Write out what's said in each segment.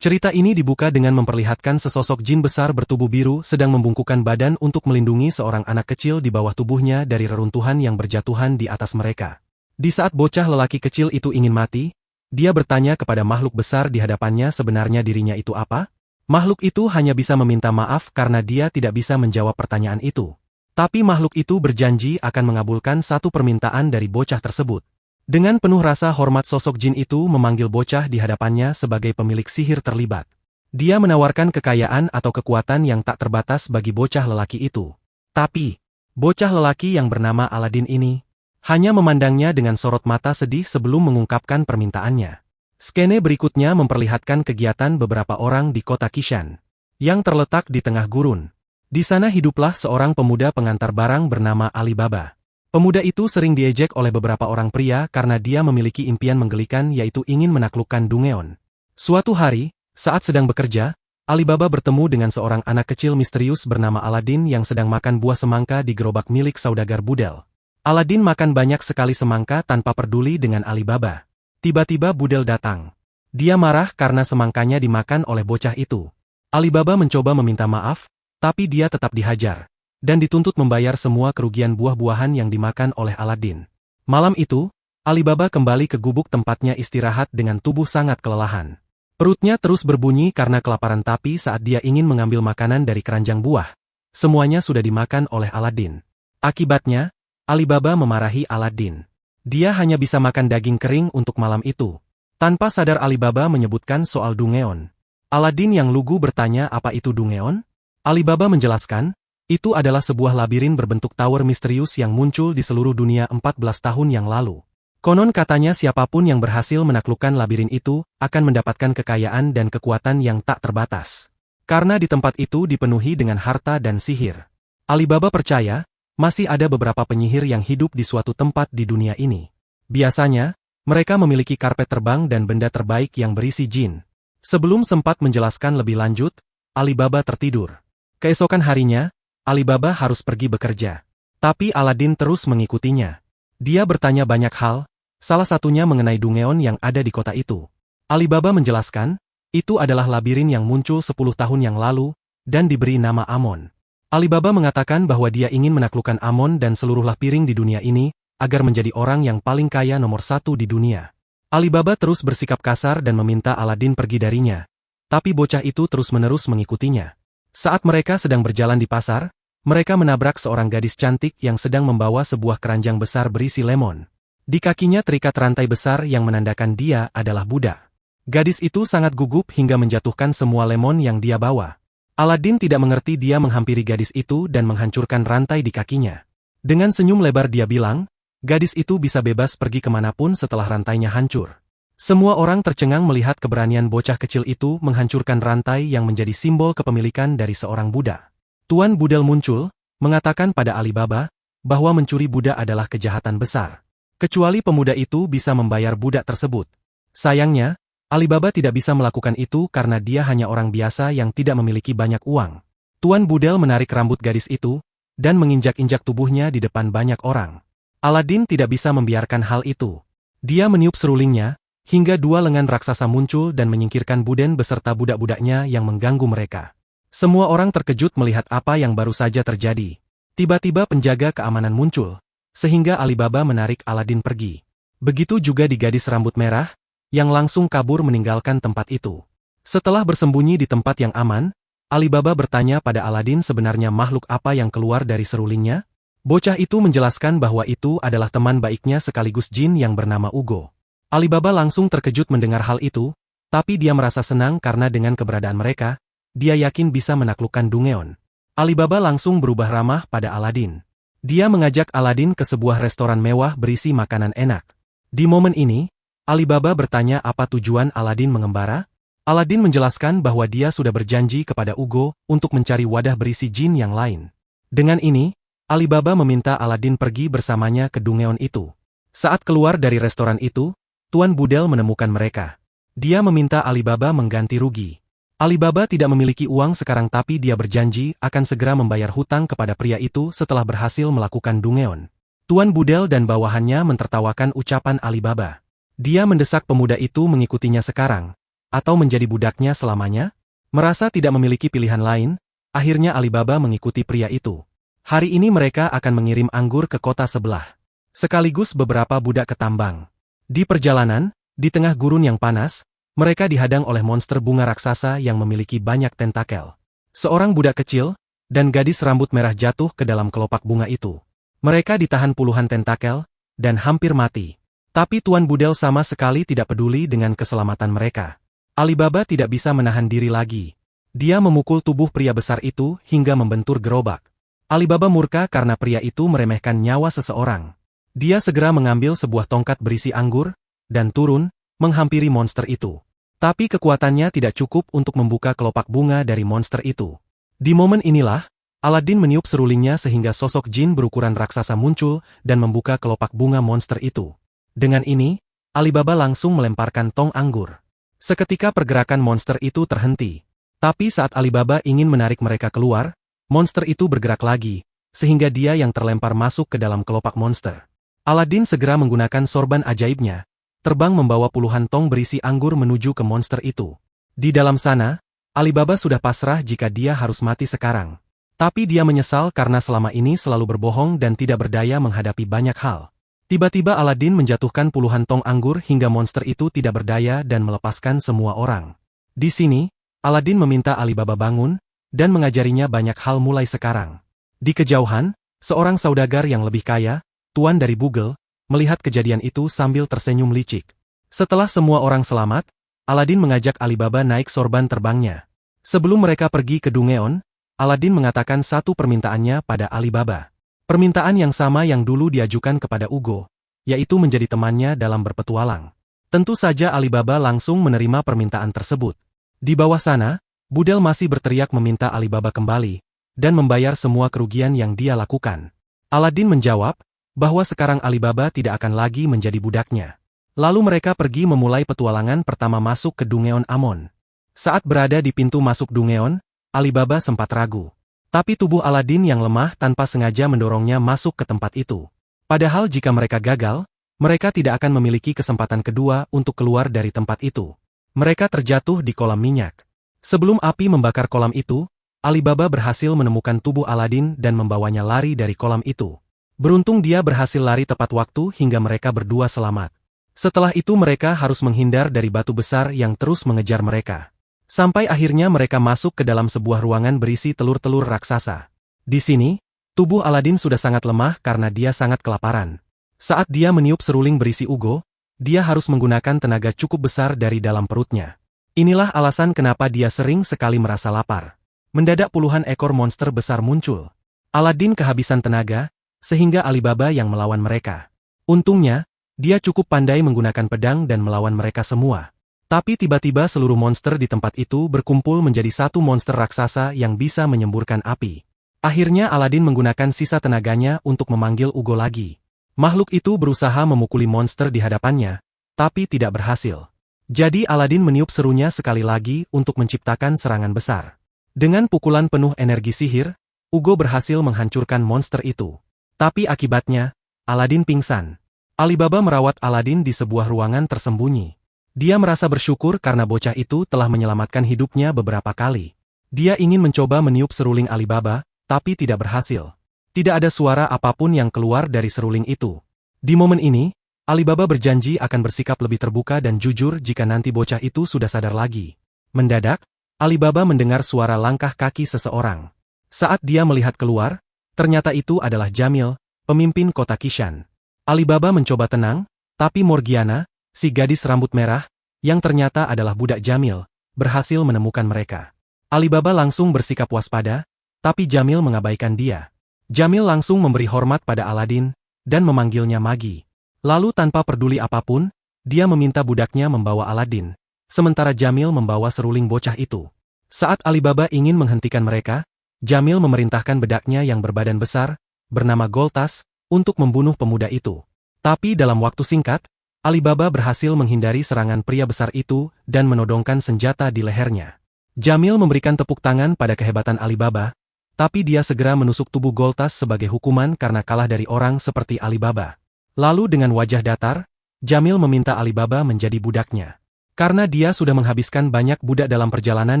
Cerita ini dibuka dengan memperlihatkan sesosok jin besar bertubuh biru sedang membungkukkan badan untuk melindungi seorang anak kecil di bawah tubuhnya dari reruntuhan yang berjatuhan di atas mereka. Di saat bocah lelaki kecil itu ingin mati, dia bertanya kepada makhluk besar di hadapannya sebenarnya dirinya itu apa? Makhluk itu hanya bisa meminta maaf karena dia tidak bisa menjawab pertanyaan itu. Tapi makhluk itu berjanji akan mengabulkan satu permintaan dari bocah tersebut. Dengan penuh rasa hormat sosok jin itu memanggil bocah di hadapannya sebagai pemilik sihir terlibat. Dia menawarkan kekayaan atau kekuatan yang tak terbatas bagi bocah lelaki itu. Tapi, bocah lelaki yang bernama Aladin ini hanya memandangnya dengan sorot mata sedih sebelum mengungkapkan permintaannya. Skene berikutnya memperlihatkan kegiatan beberapa orang di kota Kishan yang terletak di tengah gurun. Di sana hiduplah seorang pemuda pengantar barang bernama Alibaba. Pemuda itu sering diejek oleh beberapa orang pria karena dia memiliki impian menggelikan yaitu ingin menaklukkan Dungeon. Suatu hari, saat sedang bekerja, Alibaba bertemu dengan seorang anak kecil misterius bernama Aladin yang sedang makan buah semangka di gerobak milik saudagar Budel. Aladin makan banyak sekali semangka tanpa peduli dengan Alibaba. Tiba-tiba Budel datang. Dia marah karena semangkanya dimakan oleh bocah itu. Alibaba mencoba meminta maaf, tapi dia tetap dihajar dan dituntut membayar semua kerugian buah-buahan yang dimakan oleh Aladin. Malam itu, Alibaba kembali ke gubuk tempatnya istirahat dengan tubuh sangat kelelahan. Perutnya terus berbunyi karena kelaparan tapi saat dia ingin mengambil makanan dari keranjang buah, semuanya sudah dimakan oleh Aladin. Akibatnya, Alibaba memarahi Aladin. Dia hanya bisa makan daging kering untuk malam itu. Tanpa sadar Alibaba menyebutkan soal Dungeon. Aladin yang lugu bertanya apa itu Dungeon? Alibaba menjelaskan, itu adalah sebuah labirin berbentuk tower misterius yang muncul di seluruh dunia 14 tahun yang lalu. Konon katanya siapapun yang berhasil menaklukkan labirin itu akan mendapatkan kekayaan dan kekuatan yang tak terbatas. Karena di tempat itu dipenuhi dengan harta dan sihir. Alibaba percaya, masih ada beberapa penyihir yang hidup di suatu tempat di dunia ini. Biasanya, mereka memiliki karpet terbang dan benda terbaik yang berisi jin. Sebelum sempat menjelaskan lebih lanjut, Alibaba tertidur. Keesokan harinya, Alibaba harus pergi bekerja. Tapi Aladin terus mengikutinya. Dia bertanya banyak hal, salah satunya mengenai Dungeon yang ada di kota itu. Alibaba menjelaskan, itu adalah labirin yang muncul 10 tahun yang lalu, dan diberi nama Amon. Alibaba mengatakan bahwa dia ingin menaklukkan Amon dan seluruh labirin di dunia ini, agar menjadi orang yang paling kaya nomor 1 di dunia. Alibaba terus bersikap kasar dan meminta Aladin pergi darinya. Tapi bocah itu terus-menerus mengikutinya. Saat mereka sedang berjalan di pasar, mereka menabrak seorang gadis cantik yang sedang membawa sebuah keranjang besar berisi lemon. Di kakinya terikat rantai besar yang menandakan dia adalah budak. Gadis itu sangat gugup hingga menjatuhkan semua lemon yang dia bawa. Aladin tidak mengerti dia menghampiri gadis itu dan menghancurkan rantai di kakinya. Dengan senyum lebar dia bilang, gadis itu bisa bebas pergi kemanapun setelah rantainya hancur. Semua orang tercengang melihat keberanian bocah kecil itu menghancurkan rantai yang menjadi simbol kepemilikan dari seorang budak. Tuan Budel muncul, mengatakan pada Alibaba, bahwa mencuri budak adalah kejahatan besar. Kecuali pemuda itu bisa membayar budak tersebut. Sayangnya, Alibaba tidak bisa melakukan itu karena dia hanya orang biasa yang tidak memiliki banyak uang. Tuan Budel menarik rambut gadis itu, dan menginjak-injak tubuhnya di depan banyak orang. Aladin tidak bisa membiarkan hal itu. Dia meniup serulingnya, hingga 2 lengan raksasa muncul dan menyingkirkan Buden beserta budak-budaknya yang mengganggu mereka. Semua orang terkejut melihat apa yang baru saja terjadi. Tiba-tiba penjaga keamanan muncul, sehingga Alibaba menarik Aladin pergi. Begitu juga di gadis rambut merah, yang langsung kabur meninggalkan tempat itu. Setelah bersembunyi di tempat yang aman, Alibaba bertanya pada Aladin sebenarnya makhluk apa yang keluar dari serulingnya. Bocah itu menjelaskan bahwa itu adalah teman baiknya sekaligus jin yang bernama Ugo. Alibaba langsung terkejut mendengar hal itu, tapi dia merasa senang karena dengan keberadaan mereka, dia yakin bisa menaklukkan Dungeon. Alibaba langsung berubah ramah pada Aladin. Dia mengajak Aladin ke sebuah restoran mewah berisi makanan enak. Di momen ini, Alibaba bertanya apa tujuan Aladin mengembara. Aladin menjelaskan bahwa dia sudah berjanji kepada Ugo untuk mencari wadah berisi jin yang lain. Dengan ini, Alibaba meminta Aladin pergi bersamanya ke Dungeon itu. Saat keluar dari restoran itu, Tuan Budel menemukan mereka. Dia meminta Alibaba mengganti rugi. Alibaba tidak memiliki uang sekarang tapi dia berjanji akan segera membayar hutang kepada pria itu setelah berhasil melakukan Dungeon. Tuan Budel dan bawahannya mentertawakan ucapan Alibaba. Dia mendesak pemuda itu mengikutinya sekarang, atau menjadi budaknya selamanya? Merasa tidak memiliki pilihan lain, akhirnya Alibaba mengikuti pria itu. Hari ini mereka akan mengirim anggur ke kota sebelah. Sekaligus beberapa budak ketambang. Di perjalanan, di tengah gurun yang panas, mereka dihadang oleh monster bunga raksasa yang memiliki banyak tentakel. Seorang budak kecil dan gadis rambut merah jatuh ke dalam kelopak bunga itu. Mereka ditahan puluhan tentakel dan hampir mati. Tapi Tuan Budel sama sekali tidak peduli dengan keselamatan mereka. Alibaba tidak bisa menahan diri lagi. Dia memukul tubuh pria besar itu hingga membentur gerobak. Alibaba murka karena pria itu meremehkan nyawa seseorang. Dia segera mengambil sebuah tongkat berisi anggur dan turun, menghampiri monster itu. Tapi kekuatannya tidak cukup untuk membuka kelopak bunga dari monster itu. Di momen inilah, Aladin meniup serulingnya sehingga sosok jin berukuran raksasa muncul dan membuka kelopak bunga monster itu. Dengan ini, Alibaba langsung melemparkan tong anggur. Seketika pergerakan monster itu terhenti. Tapi saat Alibaba ingin menarik mereka keluar, monster itu bergerak lagi, sehingga dia yang terlempar masuk ke dalam kelopak monster. Aladin segera menggunakan sorban ajaibnya, terbang membawa puluhan tong berisi anggur menuju ke monster itu. Di dalam sana, Alibaba sudah pasrah jika dia harus mati sekarang. Tapi dia menyesal karena selama ini selalu berbohong dan tidak berdaya menghadapi banyak hal. Tiba-tiba Aladin menjatuhkan puluhan tong anggur hingga monster itu tidak berdaya dan melepaskan semua orang. Di sini, Aladin meminta Alibaba bangun dan mengajarinya banyak hal mulai sekarang. Di kejauhan, seorang saudagar yang lebih kaya, tuan dari Bugel, melihat kejadian itu sambil tersenyum licik. Setelah semua orang selamat, Aladin mengajak Alibaba naik sorban terbangnya. Sebelum mereka pergi ke Dungeon, Aladin mengatakan satu permintaannya pada Alibaba. Permintaan yang sama yang dulu diajukan kepada Ugo, yaitu menjadi temannya dalam berpetualang. Tentu saja Alibaba langsung menerima permintaan tersebut. Di bawah sana, Budel masih berteriak meminta Alibaba kembali, dan membayar semua kerugian yang dia lakukan. Aladin menjawab, bahwa sekarang Alibaba tidak akan lagi menjadi budaknya. Lalu mereka pergi memulai petualangan pertama masuk ke Dungeon Amon. Saat berada di pintu masuk Dungeon, Alibaba sempat ragu. Tapi tubuh Aladin yang lemah tanpa sengaja mendorongnya masuk ke tempat itu. Padahal jika mereka gagal, mereka tidak akan memiliki kesempatan kedua untuk keluar dari tempat itu. Mereka terjatuh di kolam minyak. Sebelum api membakar kolam itu, Alibaba berhasil menemukan tubuh Aladin dan membawanya lari dari kolam itu. Beruntung dia berhasil lari tepat waktu hingga mereka berdua selamat. Setelah itu mereka harus menghindar dari batu besar yang terus mengejar mereka. Sampai akhirnya mereka masuk ke dalam sebuah ruangan berisi telur-telur raksasa. Di sini, tubuh Aladin sudah sangat lemah karena dia sangat kelaparan. Saat dia meniup seruling berisi ugo, dia harus menggunakan tenaga cukup besar dari dalam perutnya. Inilah alasan kenapa dia sering sekali merasa lapar. Mendadak puluhan ekor monster besar muncul. Aladin kehabisan tenaga, sehingga Alibaba yang melawan mereka. Untungnya, dia cukup pandai menggunakan pedang dan melawan mereka semua. Tapi tiba-tiba seluruh monster di tempat itu berkumpul menjadi satu monster raksasa yang bisa menyemburkan api. Akhirnya Aladin menggunakan sisa tenaganya untuk memanggil Ugo lagi. Makhluk itu berusaha memukuli monster di hadapannya, tapi tidak berhasil. Jadi Aladin meniup serunya sekali lagi untuk menciptakan serangan besar. Dengan pukulan penuh energi sihir, Ugo berhasil menghancurkan monster itu. Tapi akibatnya, Aladin pingsan. Alibaba merawat Aladin di sebuah ruangan tersembunyi. Dia merasa bersyukur karena bocah itu telah menyelamatkan hidupnya beberapa kali. Dia ingin mencoba meniup seruling Alibaba, tapi tidak berhasil. Tidak ada suara apapun yang keluar dari seruling itu. Di momen ini, Alibaba berjanji akan bersikap lebih terbuka dan jujur jika nanti bocah itu sudah sadar lagi. Mendadak, Alibaba mendengar suara langkah kaki seseorang. Saat dia melihat keluar, ternyata itu adalah Jamil, pemimpin kota Kishan. Alibaba mencoba tenang, tapi Morgiana, si gadis rambut merah, yang ternyata adalah budak Jamil, berhasil menemukan mereka. Alibaba langsung bersikap waspada, tapi Jamil mengabaikan dia. Jamil langsung memberi hormat pada Aladin, dan memanggilnya Magi. Lalu tanpa peduli apapun, dia meminta budaknya membawa Aladin, sementara Jamil membawa seruling bocah itu. Saat Alibaba ingin menghentikan mereka, Jamil memerintahkan bedaknya yang berbadan besar, bernama Goltas, untuk membunuh pemuda itu. Tapi dalam waktu singkat, Alibaba berhasil menghindari serangan pria besar itu dan menodongkan senjata di lehernya. Jamil memberikan tepuk tangan pada kehebatan Alibaba, tapi dia segera menusuk tubuh Goltas sebagai hukuman karena kalah dari orang seperti Alibaba. Lalu dengan wajah datar, Jamil meminta Alibaba menjadi budaknya. Karena dia sudah menghabiskan banyak budak dalam perjalanan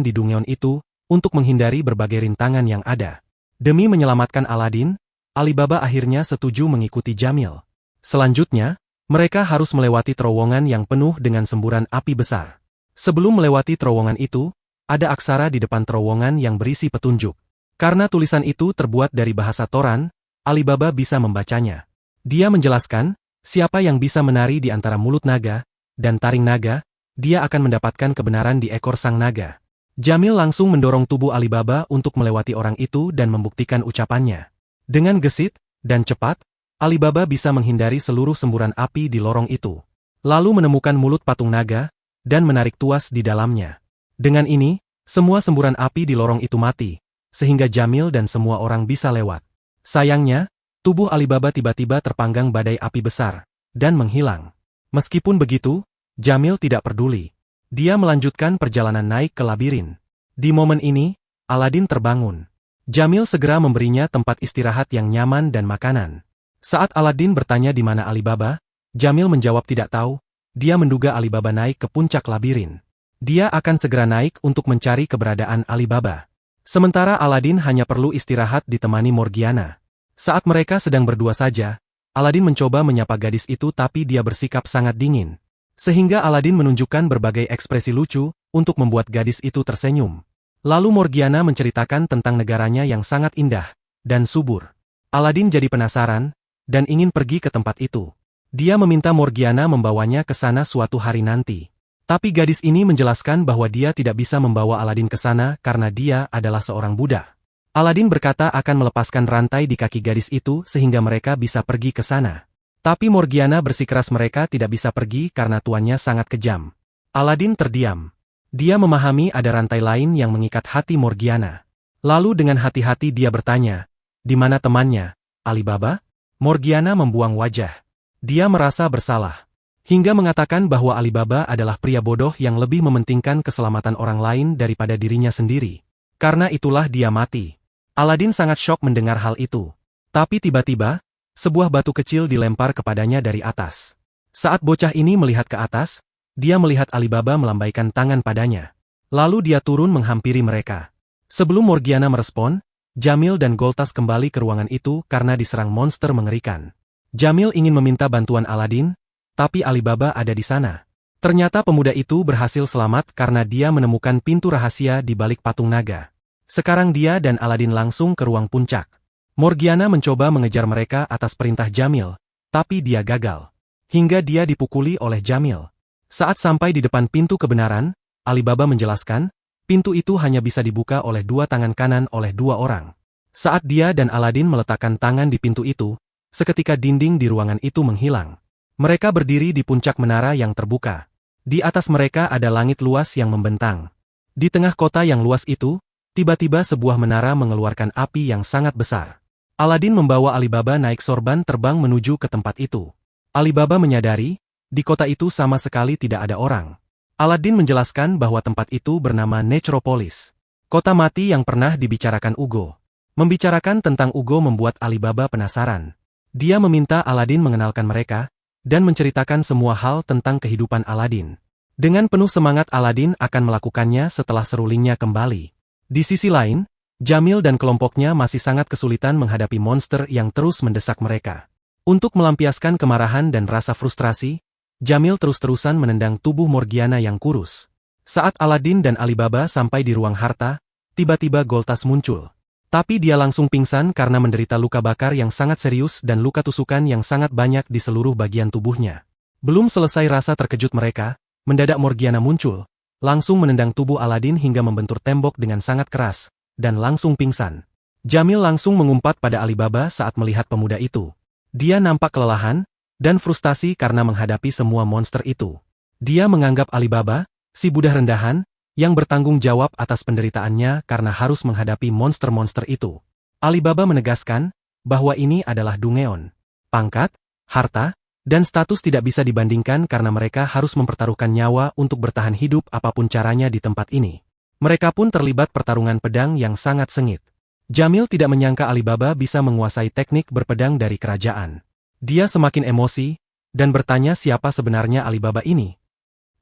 di Dungeon itu, untuk menghindari berbagai rintangan yang ada. Demi menyelamatkan Aladin, Alibaba akhirnya setuju mengikuti Jamil. Selanjutnya, mereka harus melewati terowongan yang penuh dengan semburan api besar. Sebelum melewati terowongan itu, ada aksara di depan terowongan yang berisi petunjuk. Karena tulisan itu terbuat dari bahasa Toran, Alibaba bisa membacanya. Dia menjelaskan, siapa yang bisa menari di antara mulut naga dan taring naga, dia akan mendapatkan kebenaran di ekor sang naga. Jamil langsung mendorong tubuh Alibaba untuk melewati orang itu dan membuktikan ucapannya. Dengan gesit dan cepat, Alibaba bisa menghindari seluruh semburan api di lorong itu. Lalu menemukan mulut patung naga dan menarik tuas di dalamnya. Dengan ini, semua semburan api di lorong itu mati, sehingga Jamil dan semua orang bisa lewat. Sayangnya, tubuh Alibaba tiba-tiba terpanggang badai api besar dan menghilang. Meskipun begitu, Jamil tidak peduli. Dia melanjutkan perjalanan naik ke labirin. Di momen ini, Aladin terbangun. Jamil segera memberinya tempat istirahat yang nyaman dan makanan. Saat Aladin bertanya di mana Alibaba, Jamil menjawab tidak tahu. Dia menduga Alibaba naik ke puncak labirin. Dia akan segera naik untuk mencari keberadaan Alibaba. Sementara Aladin hanya perlu istirahat ditemani Morgiana. Saat mereka sedang berdua saja, Aladin mencoba menyapa gadis itu tapi dia bersikap sangat dingin. Sehingga Aladin menunjukkan berbagai ekspresi lucu untuk membuat gadis itu tersenyum. Lalu Morgiana menceritakan tentang negaranya yang sangat indah dan subur. Aladin jadi penasaran dan ingin pergi ke tempat itu. Dia meminta Morgiana membawanya ke sana suatu hari nanti. Tapi gadis ini menjelaskan bahwa dia tidak bisa membawa Aladin ke sana karena dia adalah seorang budak. Aladin berkata akan melepaskan rantai di kaki gadis itu sehingga mereka bisa pergi ke sana. Tapi Morgiana bersikeras mereka tidak bisa pergi karena tuannya sangat kejam. Aladin terdiam. Dia memahami ada rantai lain yang mengikat hati Morgiana. Lalu dengan hati-hati dia bertanya, di mana temannya, Alibaba? Morgiana membuang wajah. Dia merasa bersalah. Hingga mengatakan bahwa Alibaba adalah pria bodoh yang lebih mementingkan keselamatan orang lain daripada dirinya sendiri. Karena itulah dia mati. Aladin sangat syok mendengar hal itu. Tapi tiba-tiba, sebuah batu kecil dilempar kepadanya dari atas. Saat bocah ini melihat ke atas, dia melihat Alibaba melambaikan tangan padanya. Lalu dia turun menghampiri mereka. Sebelum Morgiana merespon, Jamil dan Goltas kembali ke ruangan itu karena diserang monster mengerikan. Jamil ingin meminta bantuan Aladin, tapi Alibaba ada di sana. Ternyata pemuda itu berhasil selamat karena dia menemukan pintu rahasia di balik patung naga. Sekarang dia dan Aladin langsung ke ruang puncak. Morgiana mencoba mengejar mereka atas perintah Jamil, tapi dia gagal. Hingga dia dipukuli oleh Jamil. Saat sampai di depan pintu kebenaran, Alibaba menjelaskan, pintu itu hanya bisa dibuka oleh dua tangan kanan oleh dua orang. Saat dia dan Aladin meletakkan tangan di pintu itu, seketika dinding di ruangan itu menghilang. Mereka berdiri di puncak menara yang terbuka. Di atas mereka ada langit luas yang membentang. Di tengah kota yang luas itu, tiba-tiba sebuah menara mengeluarkan api yang sangat besar. Aladin membawa Alibaba naik sorban terbang menuju ke tempat itu. Alibaba menyadari, di kota itu sama sekali tidak ada orang. Aladin menjelaskan bahwa tempat itu bernama Necropolis. Kota mati yang pernah dibicarakan Ugo. Membicarakan tentang Ugo membuat Alibaba penasaran. Dia meminta Aladin mengenalkan mereka, dan menceritakan semua hal tentang kehidupan Aladin. Dengan penuh semangat Aladin akan melakukannya setelah serulingnya kembali. Di sisi lain, Jamil dan kelompoknya masih sangat kesulitan menghadapi monster yang terus mendesak mereka. Untuk melampiaskan kemarahan dan rasa frustrasi, Jamil terus-terusan menendang tubuh Morgiana yang kurus. Saat Aladin dan Alibaba sampai di ruang harta, tiba-tiba Goltas muncul. Tapi dia langsung pingsan karena menderita luka bakar yang sangat serius dan luka tusukan yang sangat banyak di seluruh bagian tubuhnya. Belum selesai rasa terkejut mereka, mendadak Morgiana muncul, langsung menendang tubuh Aladin hingga membentur tembok dengan sangat keras, dan langsung pingsan. Jamil langsung mengumpat pada Alibaba saat melihat pemuda itu. Dia nampak kelelahan, dan frustasi karena menghadapi semua monster itu. Dia menganggap Alibaba, si budak rendahan, yang bertanggung jawab atas penderitaannya karena harus menghadapi monster-monster itu. Alibaba menegaskan, bahwa ini adalah Dungeon. Pangkat, harta, dan status tidak bisa dibandingkan karena mereka harus mempertaruhkan nyawa untuk bertahan hidup apapun caranya di tempat ini. Mereka pun terlibat pertarungan pedang yang sangat sengit. Jamil tidak menyangka Alibaba bisa menguasai teknik berpedang dari kerajaan. Dia semakin emosi, dan bertanya siapa sebenarnya Alibaba ini.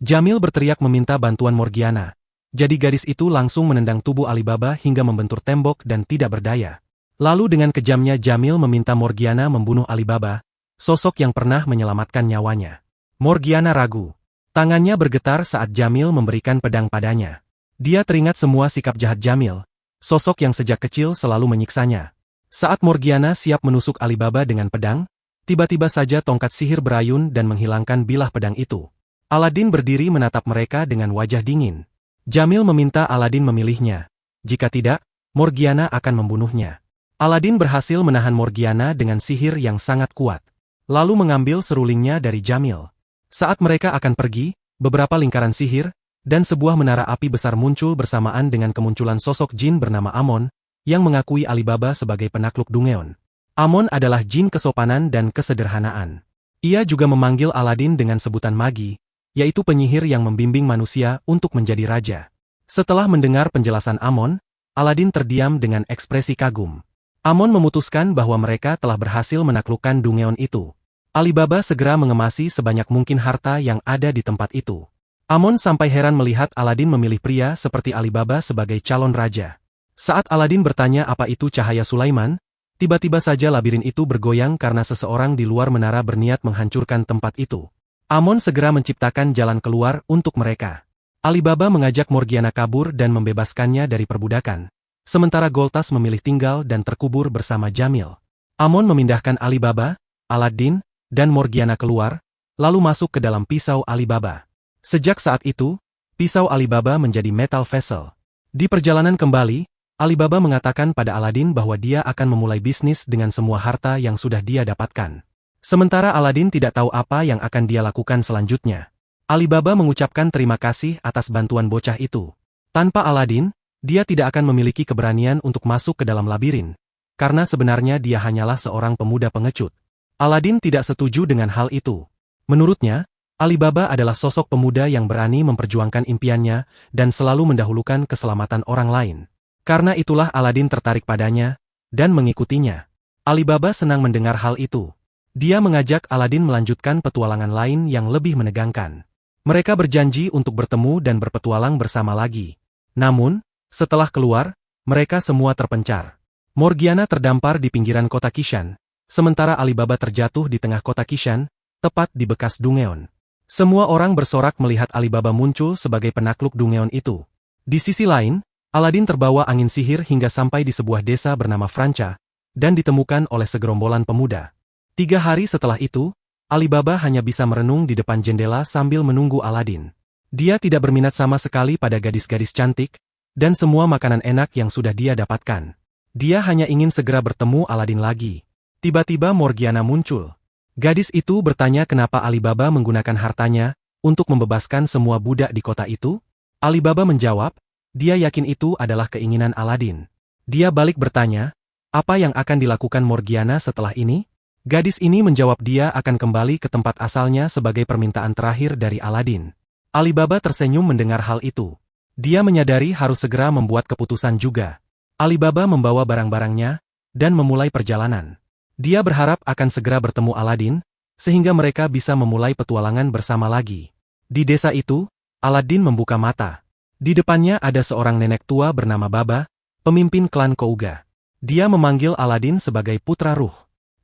Jamil berteriak meminta bantuan Morgiana. Jadi gadis itu langsung menendang tubuh Alibaba hingga membentur tembok dan tidak berdaya. Lalu dengan kejamnya Jamil meminta Morgiana membunuh Alibaba, sosok yang pernah menyelamatkan nyawanya. Morgiana ragu. Tangannya bergetar saat Jamil memberikan pedang padanya. Dia teringat semua sikap jahat Jamil, sosok yang sejak kecil selalu menyiksanya. Saat Morgiana siap menusuk Alibaba dengan pedang, tiba-tiba saja tongkat sihir berayun dan menghilangkan bilah pedang itu. Aladin berdiri menatap mereka dengan wajah dingin. Jamil meminta Aladin memilihnya. Jika tidak, Morgiana akan membunuhnya. Aladin berhasil menahan Morgiana dengan sihir yang sangat kuat. Lalu mengambil serulingnya dari Jamil. Saat mereka akan pergi, beberapa lingkaran sihir, dan sebuah menara api besar muncul bersamaan dengan kemunculan sosok jin bernama Amon, yang mengakui Alibaba sebagai penakluk Dungeon. Amon adalah jin kesopanan dan kesederhanaan. Ia juga memanggil Aladin dengan sebutan magi, yaitu penyihir yang membimbing manusia untuk menjadi raja. Setelah mendengar penjelasan Amon, Aladin terdiam dengan ekspresi kagum. Amon memutuskan bahwa mereka telah berhasil menaklukkan Dungeon itu. Alibaba segera mengemasi sebanyak mungkin harta yang ada di tempat itu. Amon sampai heran melihat Aladin memilih pria seperti Alibaba sebagai calon raja. Saat Aladin bertanya apa itu cahaya Sulaiman, tiba-tiba saja labirin itu bergoyang karena seseorang di luar menara berniat menghancurkan tempat itu. Amon segera menciptakan jalan keluar untuk mereka. Alibaba mengajak Morgiana kabur dan membebaskannya dari perbudakan. Sementara Goltas memilih tinggal dan terkubur bersama Jamil. Amon memindahkan Alibaba, Aladin, dan Morgiana keluar, lalu masuk ke dalam pisau Alibaba. Sejak saat itu, pisau Alibaba menjadi metal vessel. Di perjalanan kembali, Alibaba mengatakan pada Aladin bahwa dia akan memulai bisnis dengan semua harta yang sudah dia dapatkan. Sementara Aladin tidak tahu apa yang akan dia lakukan selanjutnya. Alibaba mengucapkan terima kasih atas bantuan bocah itu. Tanpa Aladin, dia tidak akan memiliki keberanian untuk masuk ke dalam labirin, karena sebenarnya dia hanyalah seorang pemuda pengecut. Aladin tidak setuju dengan hal itu. Menurutnya, Alibaba adalah sosok pemuda yang berani memperjuangkan impiannya dan selalu mendahulukan keselamatan orang lain. Karena itulah Aladin tertarik padanya dan mengikutinya. Alibaba senang mendengar hal itu. Dia mengajak Aladin melanjutkan petualangan lain yang lebih menegangkan. Mereka berjanji untuk bertemu dan berpetualang bersama lagi. Namun, setelah keluar, mereka semua terpencar. Morgiana terdampar di pinggiran kota Kishan, sementara Alibaba terjatuh di tengah kota Kishan, tepat di bekas Dungeon. Semua orang bersorak melihat Alibaba muncul sebagai penakluk Dungeon itu. Di sisi lain, Aladin terbawa angin sihir hingga sampai di sebuah desa bernama Franca, dan ditemukan oleh segerombolan pemuda. 3 hari setelah itu, Alibaba hanya bisa merenung di depan jendela sambil menunggu Aladin. Dia tidak berminat sama sekali pada gadis-gadis cantik, dan semua makanan enak yang sudah dia dapatkan. Dia hanya ingin segera bertemu Aladin lagi. Tiba-tiba Morgiana muncul. Gadis itu bertanya kenapa Alibaba menggunakan hartanya untuk membebaskan semua budak di kota itu. Alibaba menjawab, dia yakin itu adalah keinginan Aladin. Dia balik bertanya, apa yang akan dilakukan Morgiana setelah ini? Gadis ini menjawab dia akan kembali ke tempat asalnya sebagai permintaan terakhir dari Aladin. Alibaba tersenyum mendengar hal itu. Dia menyadari harus segera membuat keputusan juga. Alibaba membawa barang-barangnya dan memulai perjalanan. Dia berharap akan segera bertemu Aladin, sehingga mereka bisa memulai petualangan bersama lagi. Di desa itu, Aladin membuka mata. Di depannya ada seorang nenek tua bernama Baba, pemimpin klan Kouga. Dia memanggil Aladin sebagai putra ruh.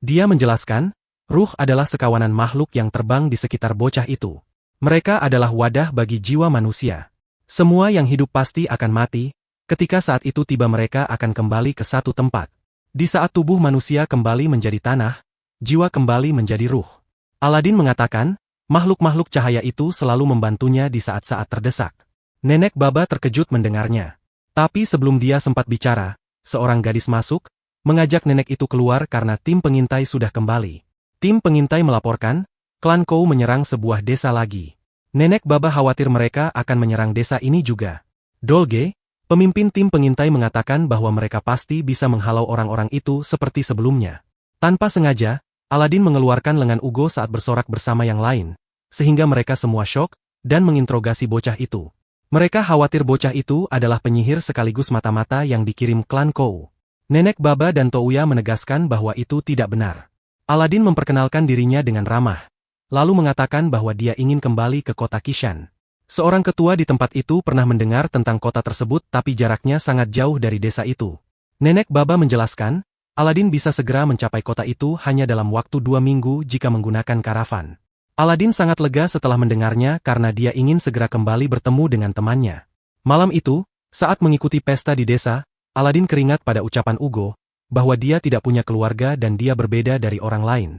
Dia menjelaskan, ruh adalah sekawanan makhluk yang terbang di sekitar bocah itu. Mereka adalah wadah bagi jiwa manusia. Semua yang hidup pasti akan mati, ketika saat itu tiba mereka akan kembali ke satu tempat. Di saat tubuh manusia kembali menjadi tanah, jiwa kembali menjadi ruh. Aladin mengatakan, makhluk-makhluk cahaya itu selalu membantunya di saat-saat terdesak. Nenek Baba terkejut mendengarnya. Tapi sebelum dia sempat bicara, seorang gadis masuk, mengajak nenek itu keluar karena tim pengintai sudah kembali. Tim pengintai melaporkan, klan Kou menyerang sebuah desa lagi. Nenek Baba khawatir mereka akan menyerang desa ini juga. Dolge, pemimpin tim pengintai mengatakan bahwa mereka pasti bisa menghalau orang-orang itu seperti sebelumnya. Tanpa sengaja, Aladin mengeluarkan lengan Ugo saat bersorak bersama yang lain, sehingga mereka semua syok dan menginterogasi bocah itu. Mereka khawatir bocah itu adalah penyihir sekaligus mata-mata yang dikirim klan Kou. Nenek Baba dan Touya menegaskan bahwa itu tidak benar. Aladin memperkenalkan dirinya dengan ramah, lalu mengatakan bahwa dia ingin kembali ke kota Kishan. Seorang ketua di tempat itu pernah mendengar tentang kota tersebut tapi jaraknya sangat jauh dari desa itu. Nenek Baba menjelaskan, Aladin bisa segera mencapai kota itu hanya dalam waktu 2 minggu jika menggunakan karavan. Aladin sangat lega setelah mendengarnya karena dia ingin segera kembali bertemu dengan temannya. Malam itu, saat mengikuti pesta di desa, Aladin keringat pada ucapan Ugo, bahwa dia tidak punya keluarga dan dia berbeda dari orang lain.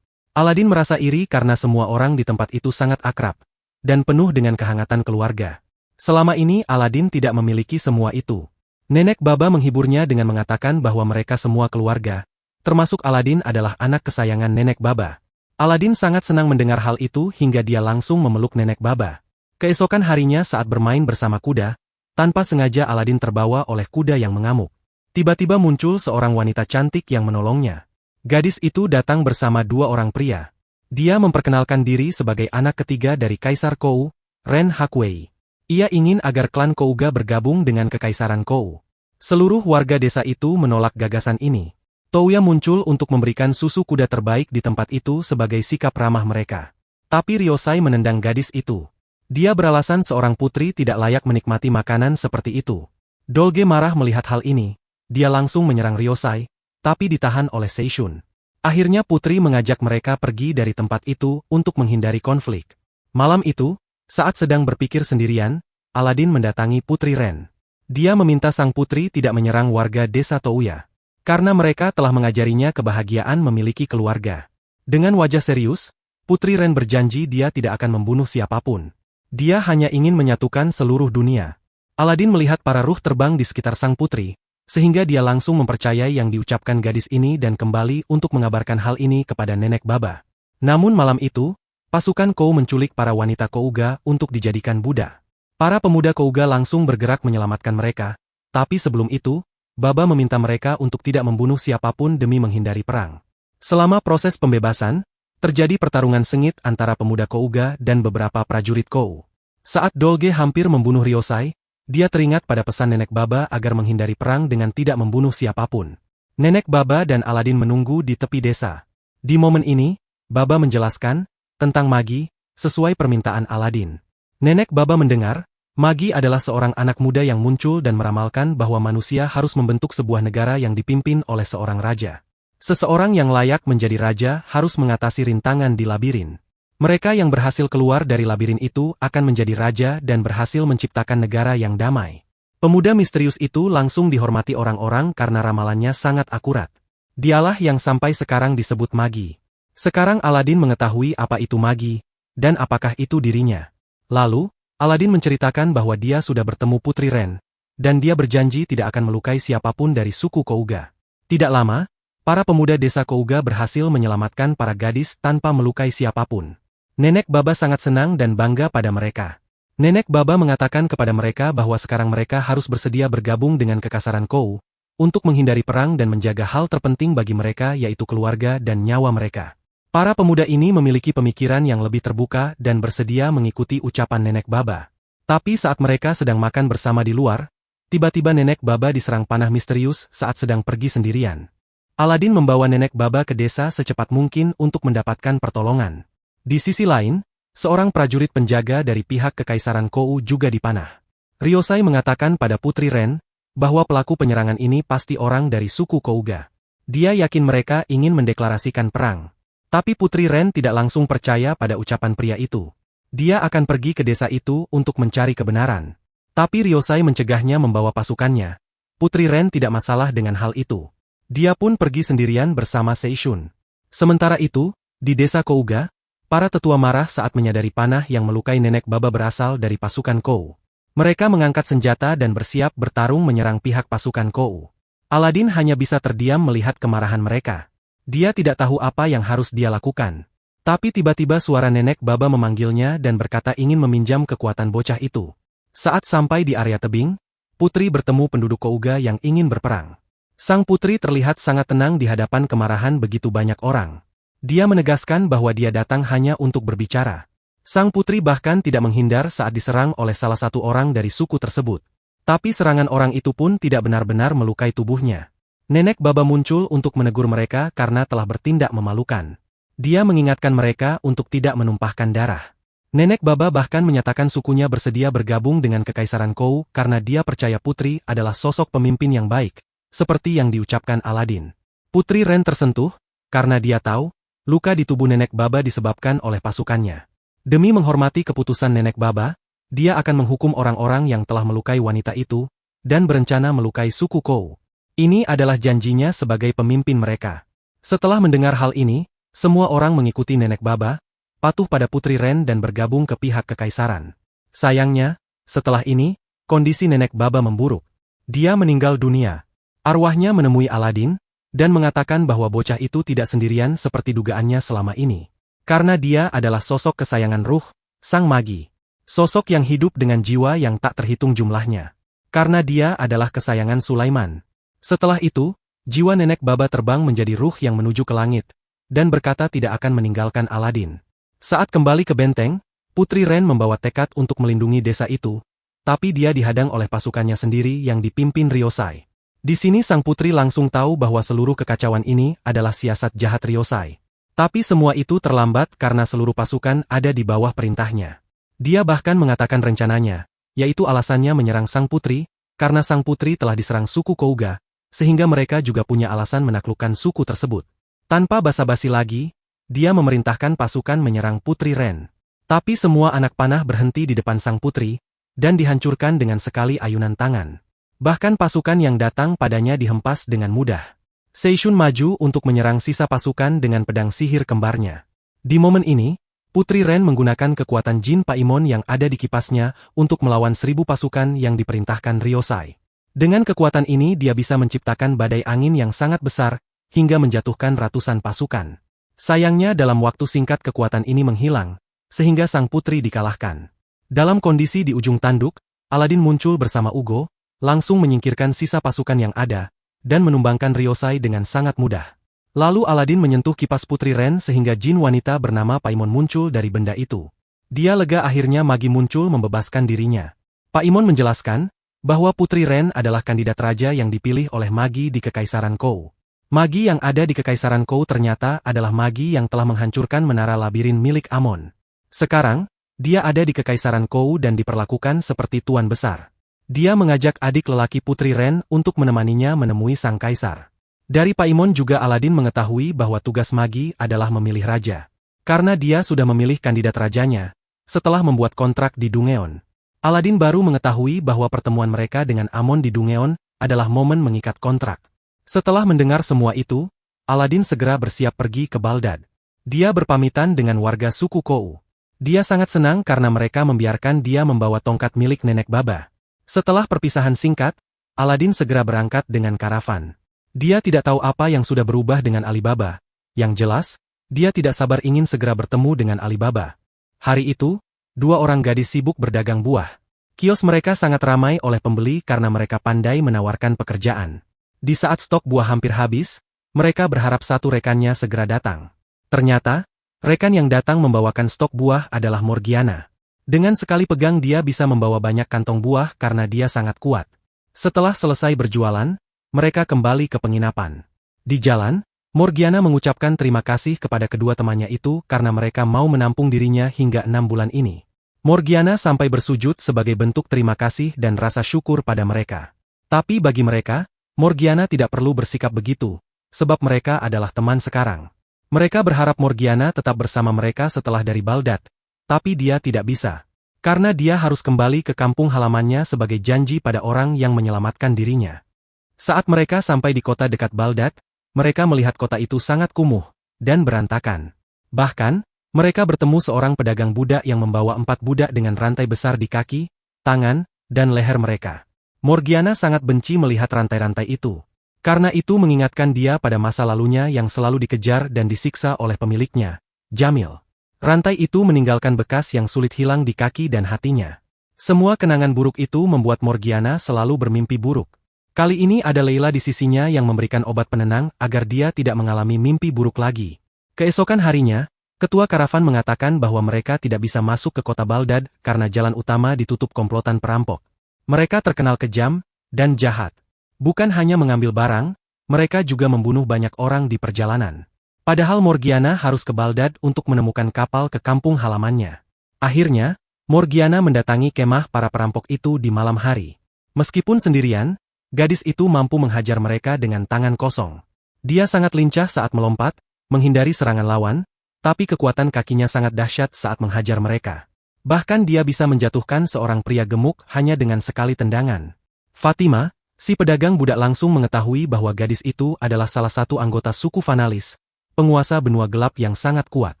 Aladin merasa iri karena semua orang di tempat itu sangat akrab, dan penuh dengan kehangatan keluarga. Selama ini Aladin tidak memiliki semua itu. Nenek Baba menghiburnya dengan mengatakan bahwa mereka semua keluarga, termasuk Aladin adalah anak kesayangan Nenek Baba. Aladin sangat senang mendengar hal itu hingga dia langsung memeluk Nenek Baba. Keesokan harinya saat bermain bersama kuda, tanpa sengaja Aladin terbawa oleh kuda yang mengamuk. Tiba-tiba muncul seorang wanita cantik yang menolongnya. Gadis itu datang bersama 2 orang pria. Dia memperkenalkan diri sebagai anak ketiga dari Kaisar Kou, Ren Hakwei. Ia ingin agar klan Kouga bergabung dengan Kekaisaran Kou. Seluruh warga desa itu menolak gagasan ini. Touya muncul untuk memberikan susu kuda terbaik di tempat itu sebagai sikap ramah mereka. Tapi Ryosai menendang gadis itu. Dia beralasan seorang putri tidak layak menikmati makanan seperti itu. Dolge marah melihat hal ini. Dia langsung menyerang Ryosai, tapi ditahan oleh Seishun. Akhirnya putri mengajak mereka pergi dari tempat itu untuk menghindari konflik. Malam itu, saat sedang berpikir sendirian, Aladin mendatangi Putri Ren. Dia meminta sang putri tidak menyerang warga desa Touya, karena mereka telah mengajarinya kebahagiaan memiliki keluarga. Dengan wajah serius, Putri Ren berjanji dia tidak akan membunuh siapapun. Dia hanya ingin menyatukan seluruh dunia. Aladin melihat para ruh terbang di sekitar sang putri, sehingga dia langsung mempercayai yang diucapkan gadis ini dan kembali untuk mengabarkan hal ini kepada Nenek Baba. Namun malam itu, pasukan Kou menculik para wanita Kouga untuk dijadikan budak. Para pemuda Kouga langsung bergerak menyelamatkan mereka, tapi sebelum itu, Baba meminta mereka untuk tidak membunuh siapapun demi menghindari perang. Selama proses pembebasan, terjadi pertarungan sengit antara pemuda Kouga dan beberapa prajurit Kou. Saat Dolge hampir membunuh Ryosai, dia teringat pada pesan Nenek Baba agar menghindari perang dengan tidak membunuh siapapun. Nenek Baba dan Aladin menunggu di tepi desa. Di momen ini, Baba menjelaskan tentang Magi, sesuai permintaan Aladin. Nenek Baba mendengar, Magi adalah seorang anak muda yang muncul dan meramalkan bahwa manusia harus membentuk sebuah negara yang dipimpin oleh seorang raja. Seseorang yang layak menjadi raja harus mengatasi rintangan di labirin. Mereka yang berhasil keluar dari labirin itu akan menjadi raja dan berhasil menciptakan negara yang damai. Pemuda misterius itu langsung dihormati orang-orang karena ramalannya sangat akurat. Dialah yang sampai sekarang disebut Magi. Sekarang Aladin mengetahui apa itu Magi, dan apakah itu dirinya. Lalu, Aladin menceritakan bahwa dia sudah bertemu Putri Ren, dan dia berjanji tidak akan melukai siapapun dari suku Kouga. Tidak lama, para pemuda desa Kouga berhasil menyelamatkan para gadis tanpa melukai siapapun. Nenek Baba sangat senang dan bangga pada mereka. Nenek Baba mengatakan kepada mereka bahwa sekarang mereka harus bersedia bergabung dengan Kekaisaran Kou, untuk menghindari perang dan menjaga hal terpenting bagi mereka yaitu keluarga dan nyawa mereka. Para pemuda ini memiliki pemikiran yang lebih terbuka dan bersedia mengikuti ucapan Nenek Baba. Tapi saat mereka sedang makan bersama di luar, tiba-tiba Nenek Baba diserang panah misterius saat sedang pergi sendirian. Aladin membawa Nenek Baba ke desa secepat mungkin untuk mendapatkan pertolongan. Di sisi lain, seorang prajurit penjaga dari pihak Kekaisaran Kou juga dipanah. Ryosai mengatakan pada Putri Ren, bahwa pelaku penyerangan ini pasti orang dari suku Kouga. Dia yakin mereka ingin mendeklarasikan perang. Tapi Putri Ren tidak langsung percaya pada ucapan pria itu. Dia akan pergi ke desa itu untuk mencari kebenaran. Tapi Ryosai mencegahnya membawa pasukannya. Putri Ren tidak masalah dengan hal itu. Dia pun pergi sendirian bersama Seishun. Sementara itu, di desa Kouga, para tetua marah saat menyadari panah yang melukai Nenek Baba berasal dari pasukan Kou. Mereka mengangkat senjata dan bersiap bertarung menyerang pihak pasukan Kou. Aladin hanya bisa terdiam melihat kemarahan mereka. Dia tidak tahu apa yang harus dia lakukan. Tapi tiba-tiba suara Nenek Baba memanggilnya dan berkata ingin meminjam kekuatan bocah itu. Saat sampai di area tebing, Putri bertemu penduduk Kouga yang ingin berperang. Sang putri terlihat sangat tenang di hadapan kemarahan begitu banyak orang. Dia menegaskan bahwa dia datang hanya untuk berbicara. Sang putri bahkan tidak menghindar saat diserang oleh salah satu orang dari suku tersebut. Tapi serangan orang itu pun tidak benar-benar melukai tubuhnya. Nenek Baba muncul untuk menegur mereka karena telah bertindak memalukan. Dia mengingatkan mereka untuk tidak menumpahkan darah. Nenek Baba bahkan menyatakan sukunya bersedia bergabung dengan Kekaisaran Kou karena dia percaya putri adalah sosok pemimpin yang baik, seperti yang diucapkan Aladin. Putri Ren tersentuh, karena dia tahu, luka di tubuh Nenek Baba disebabkan oleh pasukannya. Demi menghormati keputusan Nenek Baba, dia akan menghukum orang-orang yang telah melukai wanita itu, dan berencana melukai suku Kou. Ini adalah janjinya sebagai pemimpin mereka. Setelah mendengar hal ini, semua orang mengikuti Nenek Baba, patuh pada Putri Ren dan bergabung ke pihak Kekaisaran. Sayangnya, setelah ini, kondisi Nenek Baba memburuk. Dia meninggal dunia. Arwahnya menemui Aladin, dan mengatakan bahwa bocah itu tidak sendirian seperti dugaannya selama ini. Karena dia adalah sosok kesayangan Ruh, sang magi. Sosok yang hidup dengan jiwa yang tak terhitung jumlahnya. Karena dia adalah kesayangan Sulaiman. Setelah itu, jiwa Nenek Baba terbang menjadi ruh yang menuju ke langit, dan berkata tidak akan meninggalkan Aladin. Saat kembali ke benteng, Putri Ren membawa tekad untuk melindungi desa itu, tapi dia dihadang oleh pasukannya sendiri yang dipimpin Ryosai. Di sini sang putri langsung tahu bahwa seluruh kekacauan ini adalah siasat jahat Ryosai. Tapi semua itu terlambat karena seluruh pasukan ada di bawah perintahnya. Dia bahkan mengatakan rencananya, yaitu alasannya menyerang sang putri, karena sang putri telah diserang suku Kouga, sehingga mereka juga punya alasan menaklukkan suku tersebut. Tanpa basa-basi lagi, dia memerintahkan pasukan menyerang Putri Ren. Tapi semua anak panah berhenti di depan sang putri, dan dihancurkan dengan sekali ayunan tangan. Bahkan pasukan yang datang padanya dihempas dengan mudah. Seishun maju untuk menyerang sisa pasukan dengan pedang sihir kembarnya. Di momen ini, Putri Ren menggunakan kekuatan Jin Paimon yang ada di kipasnya untuk melawan 1000 pasukan yang diperintahkan Ryosai. Dengan kekuatan ini dia bisa menciptakan badai angin yang sangat besar, hingga menjatuhkan ratusan pasukan. Sayangnya dalam waktu singkat kekuatan ini menghilang, sehingga sang putri dikalahkan. Dalam kondisi di ujung tanduk, Aladin muncul bersama Ugo, langsung menyingkirkan sisa pasukan yang ada, dan menumbangkan Ryosai dengan sangat mudah. Lalu Aladin menyentuh kipas Putri Ren sehingga jin wanita bernama Paimon muncul dari benda itu. Dia lega akhirnya magi muncul membebaskan dirinya. Paimon menjelaskan, bahwa Putri Ren adalah kandidat raja yang dipilih oleh magi di Kekaisaran Kou. Magi yang ada di Kekaisaran Kou ternyata adalah magi yang telah menghancurkan menara labirin milik Amon. Sekarang, dia ada di Kekaisaran Kou dan diperlakukan seperti tuan besar. Dia mengajak adik lelaki Putri Ren untuk menemaninya menemui sang kaisar. Dari Paimon juga Aladin mengetahui bahwa tugas magi adalah memilih raja. Karena dia sudah memilih kandidat rajanya, setelah membuat kontrak di Dungeon. Aladin baru mengetahui bahwa pertemuan mereka dengan Amon di Dungeon adalah momen mengikat kontrak. Setelah mendengar semua itu, Aladin segera bersiap pergi ke Baldad. Dia berpamitan dengan warga suku Kou. Dia sangat senang karena mereka membiarkan dia membawa tongkat milik Nenek Baba. Setelah perpisahan singkat, Aladin segera berangkat dengan karavan. Dia tidak tahu apa yang sudah berubah dengan Alibaba. Yang jelas, dia tidak sabar ingin segera bertemu dengan Alibaba. Hari itu, 2 orang gadis sibuk berdagang buah. Kios mereka sangat ramai oleh pembeli karena mereka pandai menawarkan pekerjaan. Di saat stok buah hampir habis, mereka berharap satu rekannya segera datang. Ternyata, rekan yang datang membawakan stok buah adalah Morgiana. Dengan sekali pegang dia bisa membawa banyak kantong buah karena dia sangat kuat. Setelah selesai berjualan, mereka kembali ke penginapan. Di jalan, Morgiana mengucapkan terima kasih kepada kedua temannya itu karena mereka mau menampung dirinya hingga 6 bulan ini. Morgiana sampai bersujud sebagai bentuk terima kasih dan rasa syukur pada mereka. Tapi bagi mereka, Morgiana tidak perlu bersikap begitu, sebab mereka adalah teman sekarang. Mereka berharap Morgiana tetap bersama mereka setelah dari Baldad, tapi dia tidak bisa. Karena dia harus kembali ke kampung halamannya sebagai janji pada orang yang menyelamatkan dirinya. Saat mereka sampai di kota dekat Baldad, mereka melihat kota itu sangat kumuh dan berantakan. Bahkan, mereka bertemu seorang pedagang budak yang membawa 4 budak dengan rantai besar di kaki, tangan, dan leher mereka. Morgiana sangat benci melihat rantai-rantai itu. Karena itu mengingatkan dia pada masa lalunya yang selalu dikejar dan disiksa oleh pemiliknya, Jamil. Rantai itu meninggalkan bekas yang sulit hilang di kaki dan hatinya. Semua kenangan buruk itu membuat Morgiana selalu bermimpi buruk. Kali ini ada Leila di sisinya yang memberikan obat penenang agar dia tidak mengalami mimpi buruk lagi. Keesokan harinya, ketua karavan mengatakan bahwa mereka tidak bisa masuk ke kota Baldad karena jalan utama ditutup komplotan perampok. Mereka terkenal kejam dan jahat. Bukan hanya mengambil barang, mereka juga membunuh banyak orang di perjalanan. Padahal Morgiana harus ke Baldad untuk menemukan kapal ke kampung halamannya. Akhirnya, Morgiana mendatangi kemah para perampok itu di malam hari. Meskipun sendirian, gadis itu mampu menghajar mereka dengan tangan kosong. Dia sangat lincah saat melompat, menghindari serangan lawan, tapi kekuatan kakinya sangat dahsyat saat menghajar mereka. Bahkan dia bisa menjatuhkan seorang pria gemuk hanya dengan sekali tendangan. Fatima, si pedagang budak langsung mengetahui bahwa gadis itu adalah salah satu anggota suku Vanalis, penguasa benua gelap yang sangat kuat.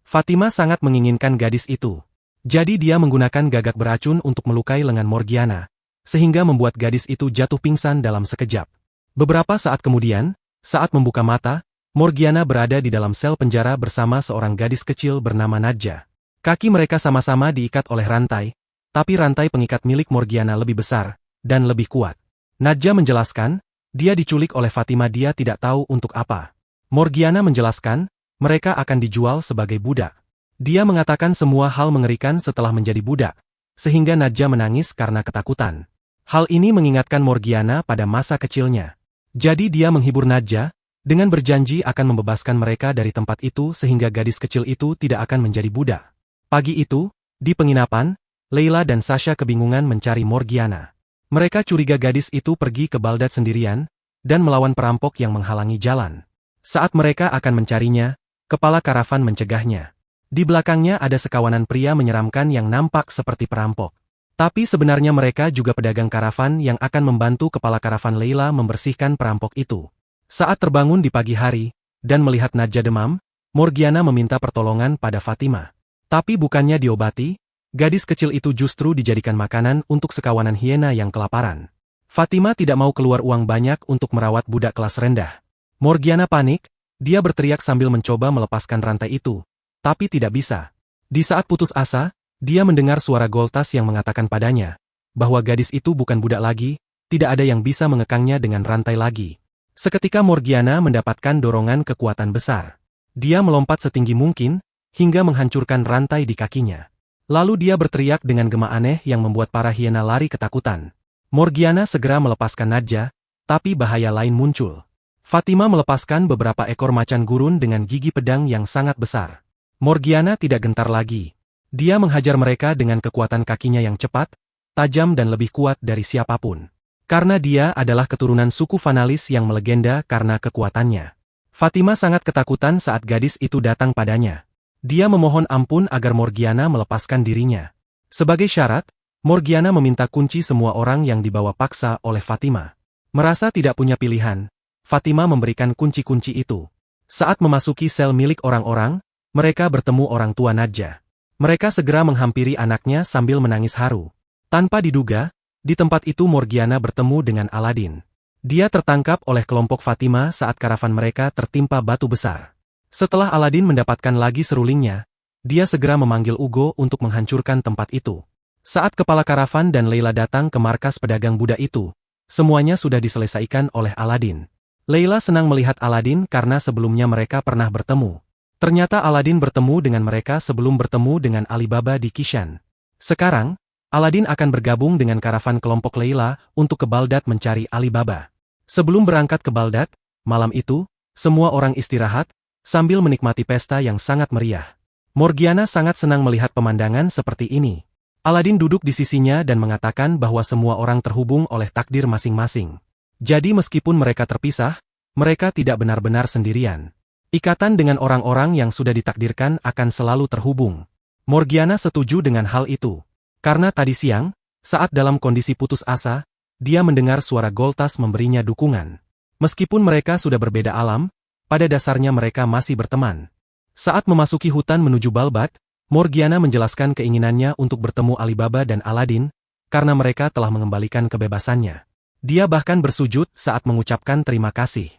Fatima sangat menginginkan gadis itu. Jadi dia menggunakan gagak beracun untuk melukai lengan Morgiana, sehingga membuat gadis itu jatuh pingsan dalam sekejap. Beberapa saat kemudian, saat membuka mata, Morgiana berada di dalam sel penjara bersama seorang gadis kecil bernama Nadja. Kaki mereka sama-sama diikat oleh rantai, tapi rantai pengikat milik Morgiana lebih besar dan lebih kuat. Nadja menjelaskan, dia diculik oleh Fatima, dia tidak tahu untuk apa. Morgiana menjelaskan, mereka akan dijual sebagai budak. Dia mengatakan semua hal mengerikan setelah menjadi budak, sehingga Nadja menangis karena ketakutan. Hal ini mengingatkan Morgiana pada masa kecilnya. Jadi dia menghibur Nadja, dengan berjanji akan membebaskan mereka dari tempat itu sehingga gadis kecil itu tidak akan menjadi budak. Pagi itu, di penginapan, Leila dan Sasha kebingungan mencari Morgiana. Mereka curiga gadis itu pergi ke Baghdad sendirian, dan melawan perampok yang menghalangi jalan. Saat mereka akan mencarinya, kepala karavan mencegahnya. Di belakangnya ada sekawanan pria menyeramkan yang nampak seperti perampok. Tapi sebenarnya mereka juga pedagang karavan yang akan membantu kepala karavan Leila membersihkan perampok itu. Saat terbangun di pagi hari, dan melihat Nadja demam, Morgiana meminta pertolongan pada Fatima. Tapi bukannya diobati, gadis kecil itu justru dijadikan makanan untuk sekawanan hiena yang kelaparan. Fatima tidak mau keluar uang banyak untuk merawat budak kelas rendah. Morgiana panik, dia berteriak sambil mencoba melepaskan rantai itu. Tapi tidak bisa. Di saat putus asa, dia mendengar suara Goltas yang mengatakan padanya, bahwa gadis itu bukan budak lagi, tidak ada yang bisa mengekangnya dengan rantai lagi. Seketika Morgiana mendapatkan dorongan kekuatan besar. Dia melompat setinggi mungkin, hingga menghancurkan rantai di kakinya. Lalu dia berteriak dengan gema aneh yang membuat para hiena lari ketakutan. Morgiana segera melepaskan Nadja, tapi bahaya lain muncul. Fatima melepaskan beberapa ekor macan gurun dengan gigi pedang yang sangat besar. Morgiana tidak gentar lagi. Dia menghajar mereka dengan kekuatan kakinya yang cepat, tajam dan lebih kuat dari siapapun. Karena dia adalah keturunan suku Vanalis yang melegenda karena kekuatannya. Fatima sangat ketakutan saat gadis itu datang padanya. Dia memohon ampun agar Morgiana melepaskan dirinya. Sebagai syarat, Morgiana meminta kunci semua orang yang dibawa paksa oleh Fatima. Merasa tidak punya pilihan, Fatima memberikan kunci-kunci itu. Saat memasuki sel milik orang-orang, mereka bertemu orang tua Nadja. Mereka segera menghampiri anaknya sambil menangis haru. Tanpa diduga, di tempat itu Morgiana bertemu dengan Aladin. Dia tertangkap oleh kelompok Fatima saat karavan mereka tertimpa batu besar. Setelah Aladin mendapatkan lagi serulingnya, dia segera memanggil Ugo untuk menghancurkan tempat itu. Saat kepala karavan dan Leila datang ke markas pedagang budak itu, semuanya sudah diselesaikan oleh Aladin. Leila senang melihat Aladin karena sebelumnya mereka pernah bertemu. Ternyata Aladin bertemu dengan mereka sebelum bertemu dengan Alibaba di Kishan. Sekarang, Aladin akan bergabung dengan karavan kelompok Leila untuk ke Baghdad mencari Alibaba. Sebelum berangkat ke Baghdad, malam itu, semua orang istirahat, sambil menikmati pesta yang sangat meriah. Morgiana sangat senang melihat pemandangan seperti ini. Aladin duduk di sisinya dan mengatakan bahwa semua orang terhubung oleh takdir masing-masing. Jadi meskipun mereka terpisah, mereka tidak benar-benar sendirian. Ikatan dengan orang-orang yang sudah ditakdirkan akan selalu terhubung. Morgiana setuju dengan hal itu. Karena tadi siang, saat dalam kondisi putus asa, dia mendengar suara Goltas memberinya dukungan. Meskipun mereka sudah berbeda alam, pada dasarnya mereka masih berteman. Saat memasuki hutan menuju Baghdad, Morgiana menjelaskan keinginannya untuk bertemu Alibaba dan Aladin, karena mereka telah mengembalikan kebebasannya. Dia bahkan bersujud saat mengucapkan terima kasih.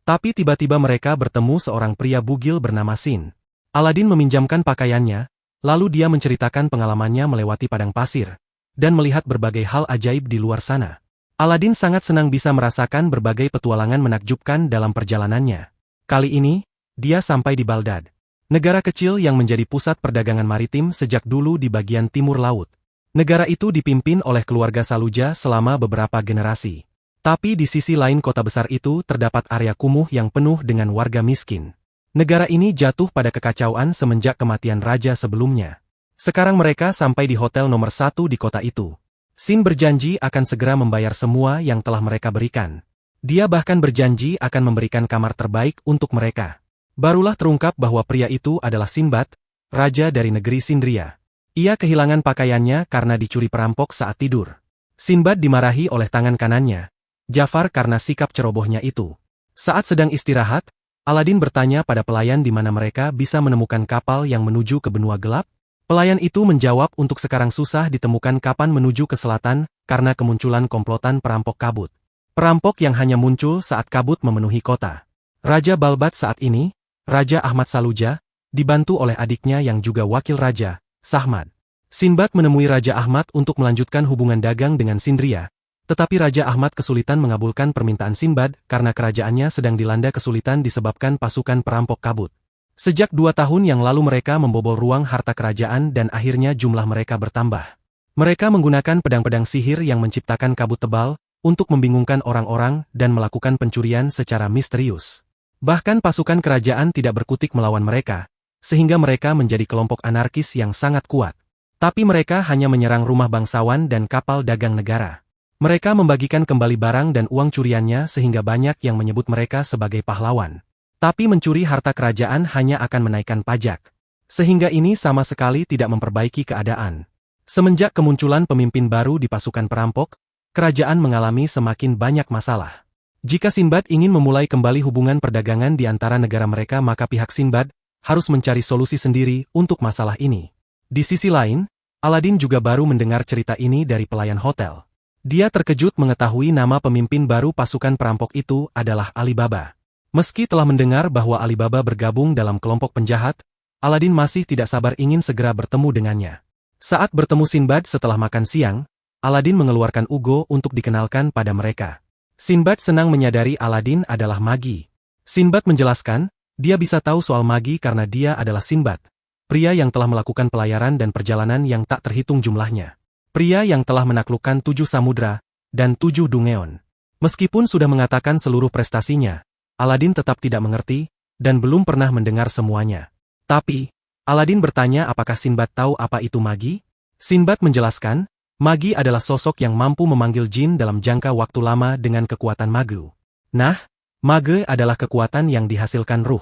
Tapi tiba-tiba mereka bertemu seorang pria bugil bernama Sin. Aladin meminjamkan pakaiannya, lalu dia menceritakan pengalamannya melewati padang pasir, dan melihat berbagai hal ajaib di luar sana. Aladin sangat senang bisa merasakan berbagai petualangan menakjubkan dalam perjalanannya. Kali ini, dia sampai di Baghdad. Negara kecil yang menjadi pusat perdagangan maritim sejak dulu di bagian timur laut. Negara itu dipimpin oleh keluarga Saluja selama beberapa generasi. Tapi di sisi lain kota besar itu terdapat area kumuh yang penuh dengan warga miskin. Negara ini jatuh pada kekacauan semenjak kematian raja sebelumnya. Sekarang mereka sampai di hotel nomor 1 di kota itu. Sin berjanji akan segera membayar semua yang telah mereka berikan. Dia bahkan berjanji akan memberikan kamar terbaik untuk mereka. Barulah terungkap bahwa pria itu adalah Sinbad, raja dari negeri Sindria. Ia kehilangan pakaiannya karena dicuri perampok saat tidur. Sinbad dimarahi oleh tangan kanannya, Jafar, karena sikap cerobohnya itu. Saat sedang istirahat, Aladin bertanya pada pelayan di mana mereka bisa menemukan kapal yang menuju ke benua gelap. Pelayan itu menjawab untuk sekarang susah ditemukan kapan menuju ke selatan karena kemunculan komplotan perampok kabut. Perampok yang hanya muncul saat kabut memenuhi kota. Raja Balbat saat ini, Raja Ahmad Saluja, dibantu oleh adiknya yang juga wakil raja, Sahmad. Sinbad menemui Raja Ahmad untuk melanjutkan hubungan dagang dengan Sindria, tetapi Raja Ahmad kesulitan mengabulkan permintaan Sinbad karena kerajaannya sedang dilanda kesulitan disebabkan pasukan perampok kabut. Sejak 2 tahun yang lalu mereka membobol ruang harta kerajaan dan akhirnya jumlah mereka bertambah. Mereka menggunakan pedang-pedang sihir yang menciptakan kabut tebal untuk membingungkan orang-orang dan melakukan pencurian secara misterius. Bahkan pasukan kerajaan tidak berkutik melawan mereka, sehingga mereka menjadi kelompok anarkis yang sangat kuat. Tapi mereka hanya menyerang rumah bangsawan dan kapal dagang negara. Mereka membagikan kembali barang dan uang curiannya sehingga banyak yang menyebut mereka sebagai pahlawan. Tapi mencuri harta kerajaan hanya akan menaikkan pajak. Sehingga ini sama sekali tidak memperbaiki keadaan. Semenjak kemunculan pemimpin baru di pasukan perampok, kerajaan mengalami semakin banyak masalah. Jika Sinbad ingin memulai kembali hubungan perdagangan di antara negara mereka, maka pihak Sinbad harus mencari solusi sendiri untuk masalah ini. Di sisi lain, Aladin juga baru mendengar cerita ini dari pelayan hotel. Dia terkejut mengetahui nama pemimpin baru pasukan perampok itu adalah Alibaba. Meski telah mendengar bahwa Alibaba bergabung dalam kelompok penjahat, Aladin masih tidak sabar ingin segera bertemu dengannya. Saat bertemu Sinbad setelah makan siang, Aladin mengeluarkan ugo untuk dikenalkan pada mereka. Sinbad senang menyadari Aladin adalah magi. Sinbad menjelaskan, dia bisa tahu soal magi karena dia adalah Sinbad, pria yang telah melakukan pelayaran dan perjalanan yang tak terhitung jumlahnya. Pria yang telah menaklukkan 7 samudra dan 7 dungeon. Meskipun sudah mengatakan seluruh prestasinya, Aladin tetap tidak mengerti, dan belum pernah mendengar semuanya. Tapi, Aladin bertanya apakah Sinbad tahu apa itu magi? Sinbad menjelaskan, magi adalah sosok yang mampu memanggil jin dalam jangka waktu lama dengan kekuatan magu. Nah, mage adalah kekuatan yang dihasilkan ruh.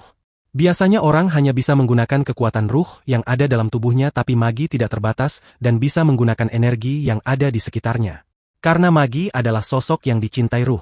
Biasanya orang hanya bisa menggunakan kekuatan ruh yang ada dalam tubuhnya, tapi magi tidak terbatas dan bisa menggunakan energi yang ada di sekitarnya. Karena magi adalah sosok yang dicintai ruh.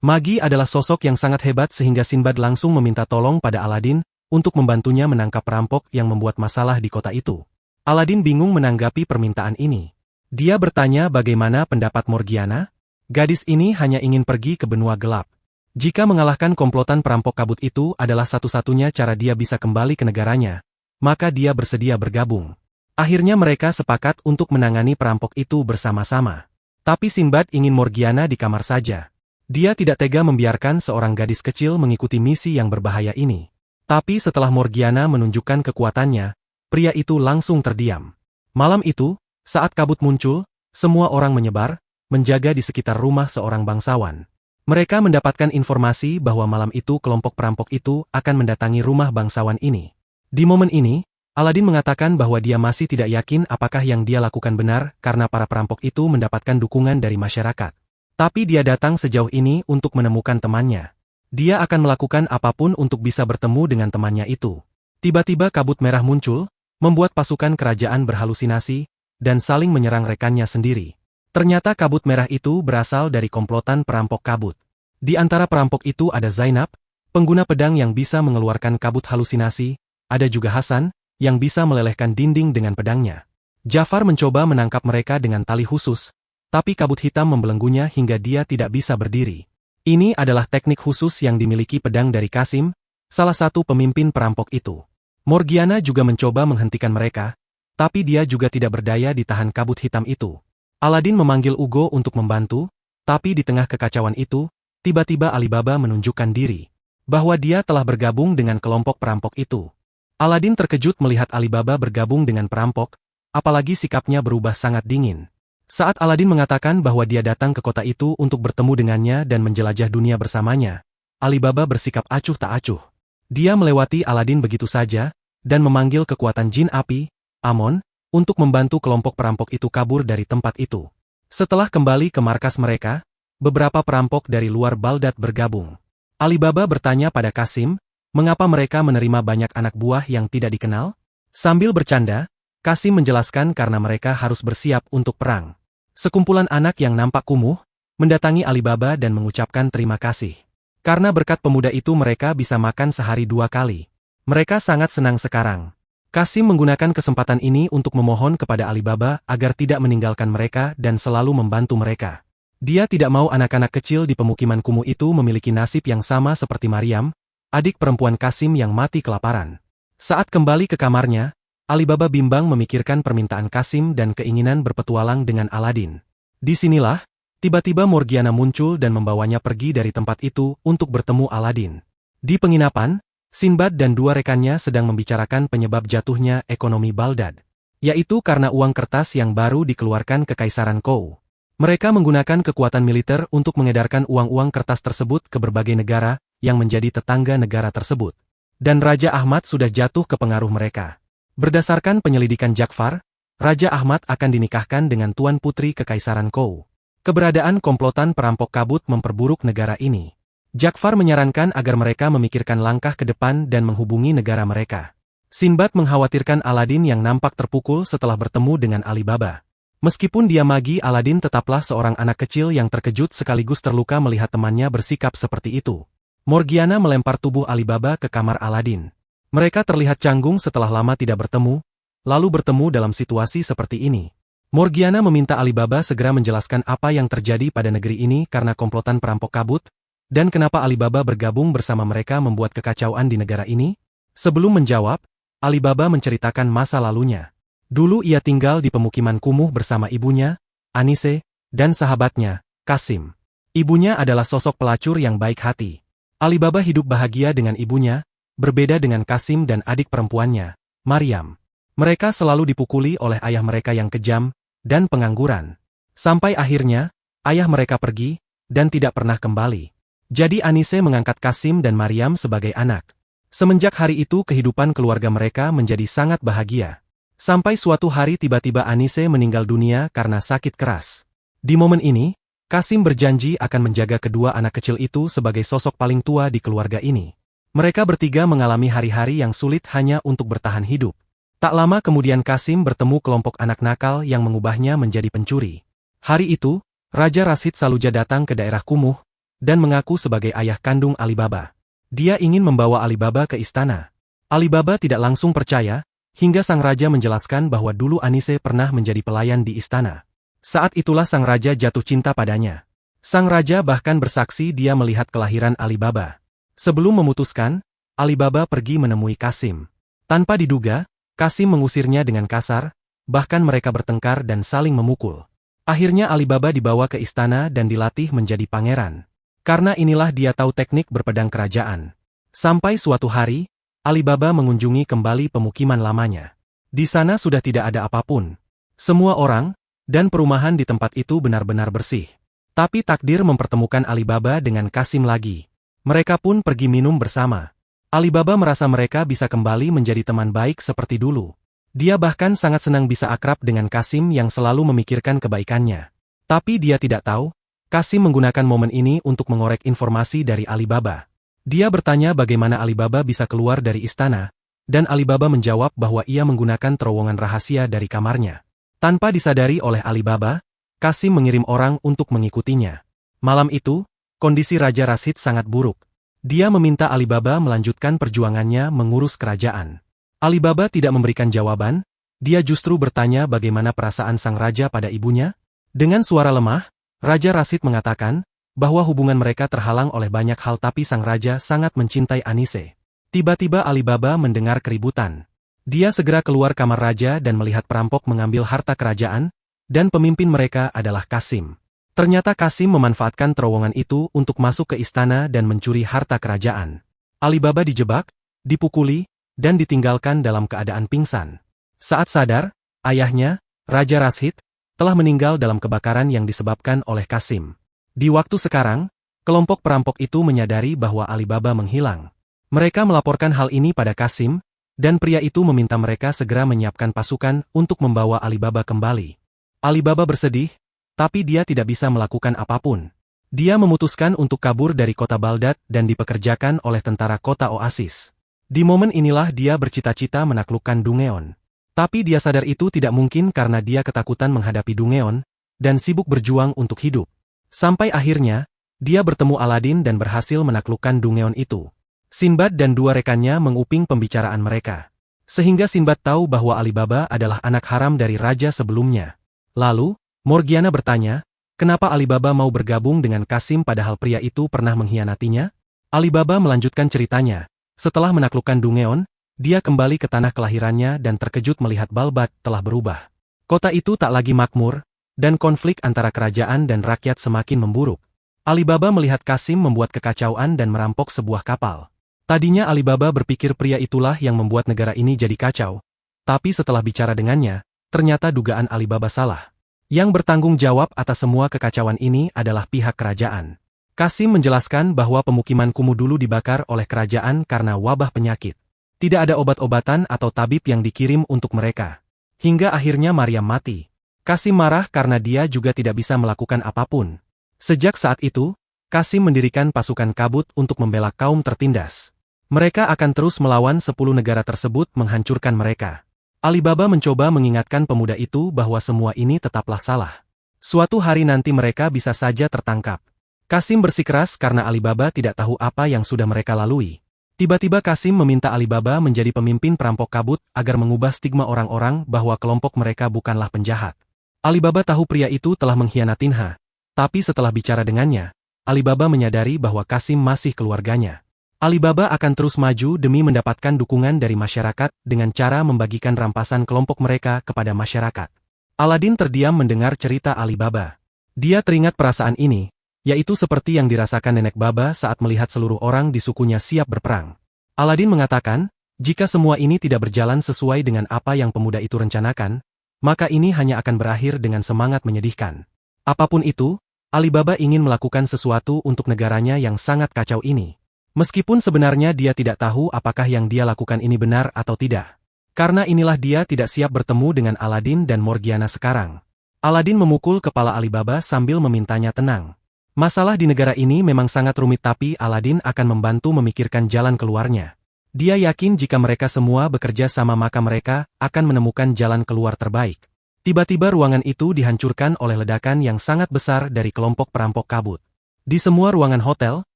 Magi adalah sosok yang sangat hebat sehingga Sinbad langsung meminta tolong pada Aladin untuk membantunya menangkap perampok yang membuat masalah di kota itu. Aladin bingung menanggapi permintaan ini. Dia bertanya bagaimana pendapat Morgiana? Gadis ini hanya ingin pergi ke benua gelap. Jika mengalahkan komplotan perampok kabut itu adalah satu-satunya cara dia bisa kembali ke negaranya, maka dia bersedia bergabung. Akhirnya mereka sepakat untuk menangani perampok itu bersama-sama. Tapi Sinbad ingin Morgiana di kamar saja. Dia tidak tega membiarkan seorang gadis kecil mengikuti misi yang berbahaya ini. Tapi setelah Morgiana menunjukkan kekuatannya, pria itu langsung terdiam. Malam itu, saat kabut muncul, semua orang menyebar, menjaga di sekitar rumah seorang bangsawan. Mereka mendapatkan informasi bahwa malam itu kelompok perampok itu akan mendatangi rumah bangsawan ini. Di momen ini, Aladin mengatakan bahwa dia masih tidak yakin apakah yang dia lakukan benar karena para perampok itu mendapatkan dukungan dari masyarakat. Tapi dia datang sejauh ini untuk menemukan temannya. Dia akan melakukan apapun untuk bisa bertemu dengan temannya itu. Tiba-tiba kabut merah muncul, membuat pasukan kerajaan berhalusinasi, dan saling menyerang rekannya sendiri. Ternyata kabut merah itu berasal dari komplotan perampok kabut. Di antara perampok itu ada Zainab, pengguna pedang yang bisa mengeluarkan kabut halusinasi, ada juga Hasan, yang bisa melelehkan dinding dengan pedangnya. Jafar mencoba menangkap mereka dengan tali khusus, tapi kabut hitam membelenggunya hingga dia tidak bisa berdiri. Ini adalah teknik khusus yang dimiliki pedang dari Kasim, salah satu pemimpin perampok itu. Morgiana juga mencoba menghentikan mereka, tapi dia juga tidak berdaya ditahan kabut hitam itu. Aladin memanggil Ugo untuk membantu, tapi di tengah kekacauan itu, tiba-tiba Alibaba menunjukkan diri, bahwa dia telah bergabung dengan kelompok perampok itu. Aladin terkejut melihat Alibaba bergabung dengan perampok, apalagi sikapnya berubah sangat dingin. Saat Aladin mengatakan bahwa dia datang ke kota itu untuk bertemu dengannya dan menjelajah dunia bersamanya, Alibaba bersikap acuh tak acuh. Dia melewati Aladin begitu saja, dan memanggil kekuatan jin api, Amon, untuk membantu kelompok perampok itu kabur dari tempat itu. Setelah kembali ke markas mereka, beberapa perampok dari luar Baghdad bergabung. Alibaba bertanya pada Qasim, mengapa mereka menerima banyak anak buah yang tidak dikenal? Sambil bercanda, Qasim menjelaskan karena mereka harus bersiap untuk perang. Sekumpulan anak yang nampak kumuh, mendatangi Alibaba dan mengucapkan terima kasih. Karena berkat pemuda itu mereka bisa makan sehari 2 kali. Mereka sangat senang sekarang. Qasim menggunakan kesempatan ini untuk memohon kepada Alibaba agar tidak meninggalkan mereka dan selalu membantu mereka. Dia tidak mau anak-anak kecil di pemukiman kumuh itu memiliki nasib yang sama seperti Maryam, adik perempuan Qasim yang mati kelaparan. Saat kembali ke kamarnya, Alibaba bimbang memikirkan permintaan Qasim dan keinginan berpetualang dengan Aladin. Disinilah, tiba-tiba Morgiana muncul dan membawanya pergi dari tempat itu untuk bertemu Aladin. Di penginapan, Sinbad dan 2 rekannya sedang membicarakan penyebab jatuhnya ekonomi Baghdad, yaitu karena uang kertas yang baru dikeluarkan Kekaisaran Kouh. Mereka menggunakan kekuatan militer untuk mengedarkan uang-uang kertas tersebut ke berbagai negara yang menjadi tetangga negara tersebut. Dan Raja Ahmad sudah jatuh ke pengaruh mereka. Berdasarkan penyelidikan Ja'far, Raja Ahmad akan dinikahkan dengan Tuan Putri Kekaisaran Kouh. Keberadaan komplotan perampok kabut memperburuk negara ini. Ja'far menyarankan agar mereka memikirkan langkah ke depan dan menghubungi negara mereka. Sinbad mengkhawatirkan Aladin yang nampak terpukul setelah bertemu dengan Alibaba. Meskipun dia magi, Aladin tetaplah seorang anak kecil yang terkejut sekaligus terluka melihat temannya bersikap seperti itu. Morgiana melempar tubuh Alibaba ke kamar Aladin. Mereka terlihat canggung setelah lama tidak bertemu, lalu bertemu dalam situasi seperti ini. Morgiana meminta Alibaba segera menjelaskan apa yang terjadi pada negeri ini karena komplotan perampok kabut, dan kenapa Alibaba bergabung bersama mereka membuat kekacauan di negara ini. Sebelum menjawab, Alibaba menceritakan masa lalunya. Dulu ia tinggal di pemukiman kumuh bersama ibunya, Anise, dan sahabatnya, Qasim. Ibunya adalah sosok pelacur yang baik hati. Alibaba hidup bahagia dengan ibunya, berbeda dengan Qasim dan adik perempuannya, Maryam. Mereka selalu dipukuli oleh ayah mereka yang kejam dan pengangguran. Sampai akhirnya, ayah mereka pergi dan tidak pernah kembali. Jadi Anise mengangkat Qasim dan Maryam sebagai anak. Semenjak hari itu kehidupan keluarga mereka menjadi sangat bahagia. Sampai suatu hari tiba-tiba Anise meninggal dunia karena sakit keras. Di momen ini, Qasim berjanji akan menjaga kedua anak kecil itu sebagai sosok paling tua di keluarga ini. Mereka bertiga mengalami hari-hari yang sulit hanya untuk bertahan hidup. Tak lama kemudian Qasim bertemu kelompok anak nakal yang mengubahnya menjadi pencuri. Hari itu, Raja Rashid Saluja datang ke daerah kumuh, dan mengaku sebagai ayah kandung Alibaba. Dia ingin membawa Alibaba ke istana. Alibaba tidak langsung percaya, hingga sang raja menjelaskan bahwa dulu Anise pernah menjadi pelayan di istana. Saat itulah sang raja jatuh cinta padanya. Sang raja bahkan bersaksi dia melihat kelahiran Alibaba. Sebelum memutuskan, Alibaba pergi menemui Qasim. Tanpa diduga, Qasim mengusirnya dengan kasar, bahkan mereka bertengkar dan saling memukul. Akhirnya Alibaba dibawa ke istana dan dilatih menjadi pangeran. Karena inilah dia tahu teknik berpedang kerajaan. Sampai suatu hari, Alibaba mengunjungi kembali pemukiman lamanya. Di sana sudah tidak ada apapun. Semua orang dan perumahan di tempat itu benar-benar bersih. Tapi takdir mempertemukan Alibaba dengan Qasim lagi. Mereka pun pergi minum bersama. Alibaba merasa mereka bisa kembali menjadi teman baik seperti dulu. Dia bahkan sangat senang bisa akrab dengan Qasim yang selalu memikirkan kebaikannya. Tapi dia tidak tahu, Qasim menggunakan momen ini untuk mengorek informasi dari Alibaba. Dia bertanya bagaimana Alibaba bisa keluar dari istana, dan Alibaba menjawab bahwa ia menggunakan terowongan rahasia dari kamarnya. Tanpa disadari oleh Alibaba, Qasim mengirim orang untuk mengikutinya. Malam itu, kondisi Raja Rashid sangat buruk. Dia meminta Alibaba melanjutkan perjuangannya mengurus kerajaan. Alibaba tidak memberikan jawaban, dia justru bertanya bagaimana perasaan sang raja pada ibunya. Dengan suara lemah, Raja Rashid mengatakan bahwa hubungan mereka terhalang oleh banyak hal tapi sang raja sangat mencintai Anise. Tiba-tiba Alibaba mendengar keributan. Dia segera keluar kamar raja dan melihat perampok mengambil harta kerajaan, dan pemimpin mereka adalah Qasim. Ternyata Qasim memanfaatkan terowongan itu untuk masuk ke istana dan mencuri harta kerajaan. Alibaba dijebak, dipukuli, dan ditinggalkan dalam keadaan pingsan. Saat sadar, ayahnya, Raja Rashid, telah meninggal dalam kebakaran yang disebabkan oleh Qasim. Di waktu sekarang, kelompok perampok itu menyadari bahwa Alibaba menghilang. Mereka melaporkan hal ini pada Qasim, dan pria itu meminta mereka segera menyiapkan pasukan untuk membawa Alibaba kembali. Alibaba bersedih, tapi dia tidak bisa melakukan apapun. Dia memutuskan untuk kabur dari kota Baldat dan dipekerjakan oleh tentara kota Oasis. Di momen inilah dia bercita-cita menaklukkan Dungeon. Tapi dia sadar itu tidak mungkin karena dia ketakutan menghadapi Dungeon, dan sibuk berjuang untuk hidup. Sampai akhirnya, dia bertemu Aladin dan berhasil menaklukkan Dungeon itu. Sinbad dan dua rekannya menguping pembicaraan mereka. Sehingga Sinbad tahu bahwa Alibaba adalah anak haram dari raja sebelumnya. Lalu, Morgiana bertanya, kenapa Alibaba mau bergabung dengan Kasim padahal pria itu pernah mengkhianatinya? Alibaba melanjutkan ceritanya. Setelah menaklukkan Dungeon, dia kembali ke tanah kelahirannya dan terkejut melihat Balbat telah berubah. Kota itu tak lagi makmur, dan konflik antara kerajaan dan rakyat semakin memburuk. Alibaba melihat Kasim membuat kekacauan dan merampok sebuah kapal. Tadinya Alibaba berpikir pria itulah yang membuat negara ini jadi kacau, tapi setelah bicara dengannya, ternyata dugaan Alibaba salah. Yang bertanggung jawab atas semua kekacauan ini adalah pihak kerajaan. Kasim menjelaskan bahwa pemukiman kumuh dulu dibakar oleh kerajaan karena wabah penyakit. Tidak ada obat-obatan atau tabib yang dikirim untuk mereka. Hingga akhirnya Maryam mati. Kasim marah karena dia juga tidak bisa melakukan apapun. Sejak saat itu, Kasim mendirikan pasukan kabut untuk membela kaum tertindas. Mereka akan terus melawan 10 negara tersebut menghancurkan mereka. Alibaba mencoba mengingatkan pemuda itu bahwa semua ini tetaplah salah. Suatu hari nanti mereka bisa saja tertangkap. Kasim bersikeras karena Alibaba tidak tahu apa yang sudah mereka lalui. Tiba-tiba Kasim meminta Alibaba menjadi pemimpin perampok kabut agar mengubah stigma orang-orang bahwa kelompok mereka bukanlah penjahat. Alibaba tahu pria itu telah mengkhianatinha, tapi setelah bicara dengannya, Alibaba menyadari bahwa Kasim masih keluarganya. Alibaba akan terus maju demi mendapatkan dukungan dari masyarakat dengan cara membagikan rampasan kelompok mereka kepada masyarakat. Aladin terdiam mendengar cerita Alibaba. Dia teringat perasaan ini, yaitu seperti yang dirasakan Nenek Baba saat melihat seluruh orang di sukunya siap berperang. Aladin mengatakan, jika semua ini tidak berjalan sesuai dengan apa yang pemuda itu rencanakan, maka ini hanya akan berakhir dengan semangat menyedihkan. Apapun itu, Alibaba ingin melakukan sesuatu untuk negaranya yang sangat kacau ini. Meskipun sebenarnya dia tidak tahu apakah yang dia lakukan ini benar atau tidak. Karena inilah dia tidak siap bertemu dengan Aladin dan Morgiana sekarang. Aladin memukul kepala Alibaba sambil memintanya tenang. Masalah di negara ini memang sangat rumit tapi Aladin akan membantu memikirkan jalan keluarnya. Dia yakin jika mereka semua bekerja sama maka mereka akan menemukan jalan keluar terbaik. Tiba-tiba ruangan itu dihancurkan oleh ledakan yang sangat besar dari kelompok perampok kabut. Di semua ruangan hotel,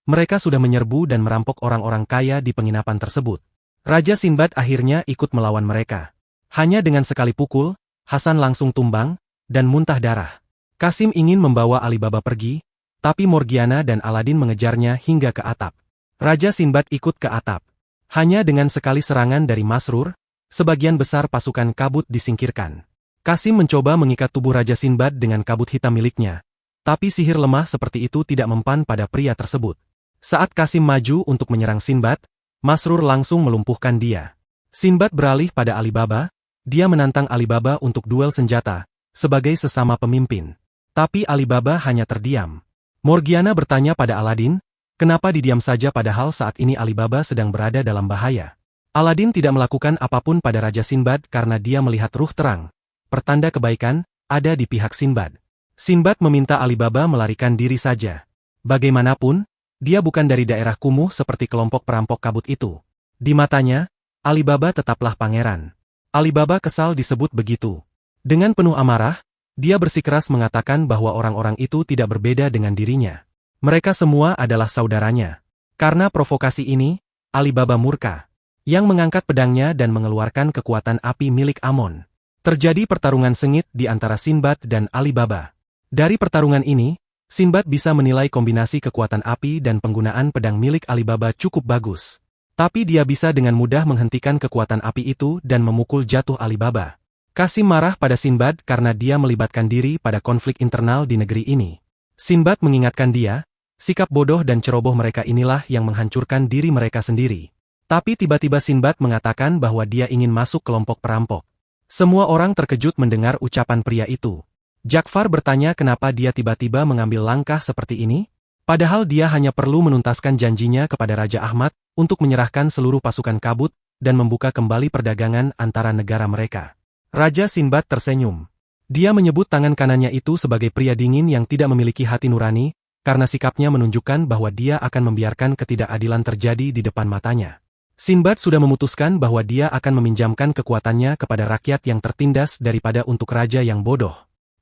mereka sudah menyerbu dan merampok orang-orang kaya di penginapan tersebut. Raja Sinbad akhirnya ikut melawan mereka. Hanya dengan sekali pukul, Hasan langsung tumbang dan muntah darah. Kasim ingin membawa Alibaba pergi, tapi Morgiana dan Aladin mengejarnya hingga ke atap. Raja Sinbad ikut ke atap. Hanya dengan sekali serangan dari Masrur, sebagian besar pasukan kabut disingkirkan. Kasim mencoba mengikat tubuh Raja Sinbad dengan kabut hitam miliknya, tapi sihir lemah seperti itu tidak mempan pada pria tersebut. Saat Kasim maju untuk menyerang Sinbad, Masrur langsung melumpuhkan dia. Sinbad beralih pada Alibaba, dia menantang Alibaba untuk duel senjata, sebagai sesama pemimpin. Tapi Alibaba hanya terdiam. Morgiana bertanya pada Aladin, kenapa didiam saja padahal saat ini Alibaba sedang berada dalam bahaya. Aladin tidak melakukan apapun pada Raja Sinbad karena dia melihat ruh terang. Pertanda kebaikan ada di pihak Sinbad. Sinbad meminta Alibaba melarikan diri saja. Bagaimanapun, dia bukan dari daerah kumuh seperti kelompok perampok kabut itu. Di matanya, Alibaba tetaplah pangeran. Alibaba kesal disebut begitu. Dengan penuh amarah, dia bersikeras mengatakan bahwa orang-orang itu tidak berbeda dengan dirinya. Mereka semua adalah saudaranya. Karena provokasi ini, Alibaba murka. Yang mengangkat pedangnya dan mengeluarkan kekuatan api milik Amon. Terjadi pertarungan sengit di antara Sinbad dan Alibaba. Dari pertarungan ini, Sinbad bisa menilai kombinasi kekuatan api dan penggunaan pedang milik Alibaba cukup bagus. Tapi dia bisa dengan mudah menghentikan kekuatan api itu dan memukul jatuh Alibaba. Kasim marah pada Sinbad karena dia melibatkan diri pada konflik internal di negeri ini. Sinbad mengingatkan dia, sikap bodoh dan ceroboh mereka inilah yang menghancurkan diri mereka sendiri. Tapi tiba-tiba Sinbad mengatakan bahwa dia ingin masuk kelompok perampok. Semua orang terkejut mendengar ucapan pria itu. Ja'far bertanya kenapa dia tiba-tiba mengambil langkah seperti ini, padahal dia hanya perlu menuntaskan janjinya kepada Raja Ahmad untuk menyerahkan seluruh pasukan kabut dan membuka kembali perdagangan antara negara mereka. Raja Sinbad tersenyum. Dia menyebut tangan kanannya itu sebagai pria dingin yang tidak memiliki hati nurani, karena sikapnya menunjukkan bahwa dia akan membiarkan ketidakadilan terjadi di depan matanya. Sinbad sudah memutuskan bahwa dia akan meminjamkan kekuatannya kepada rakyat yang tertindas daripada untuk raja yang bodoh.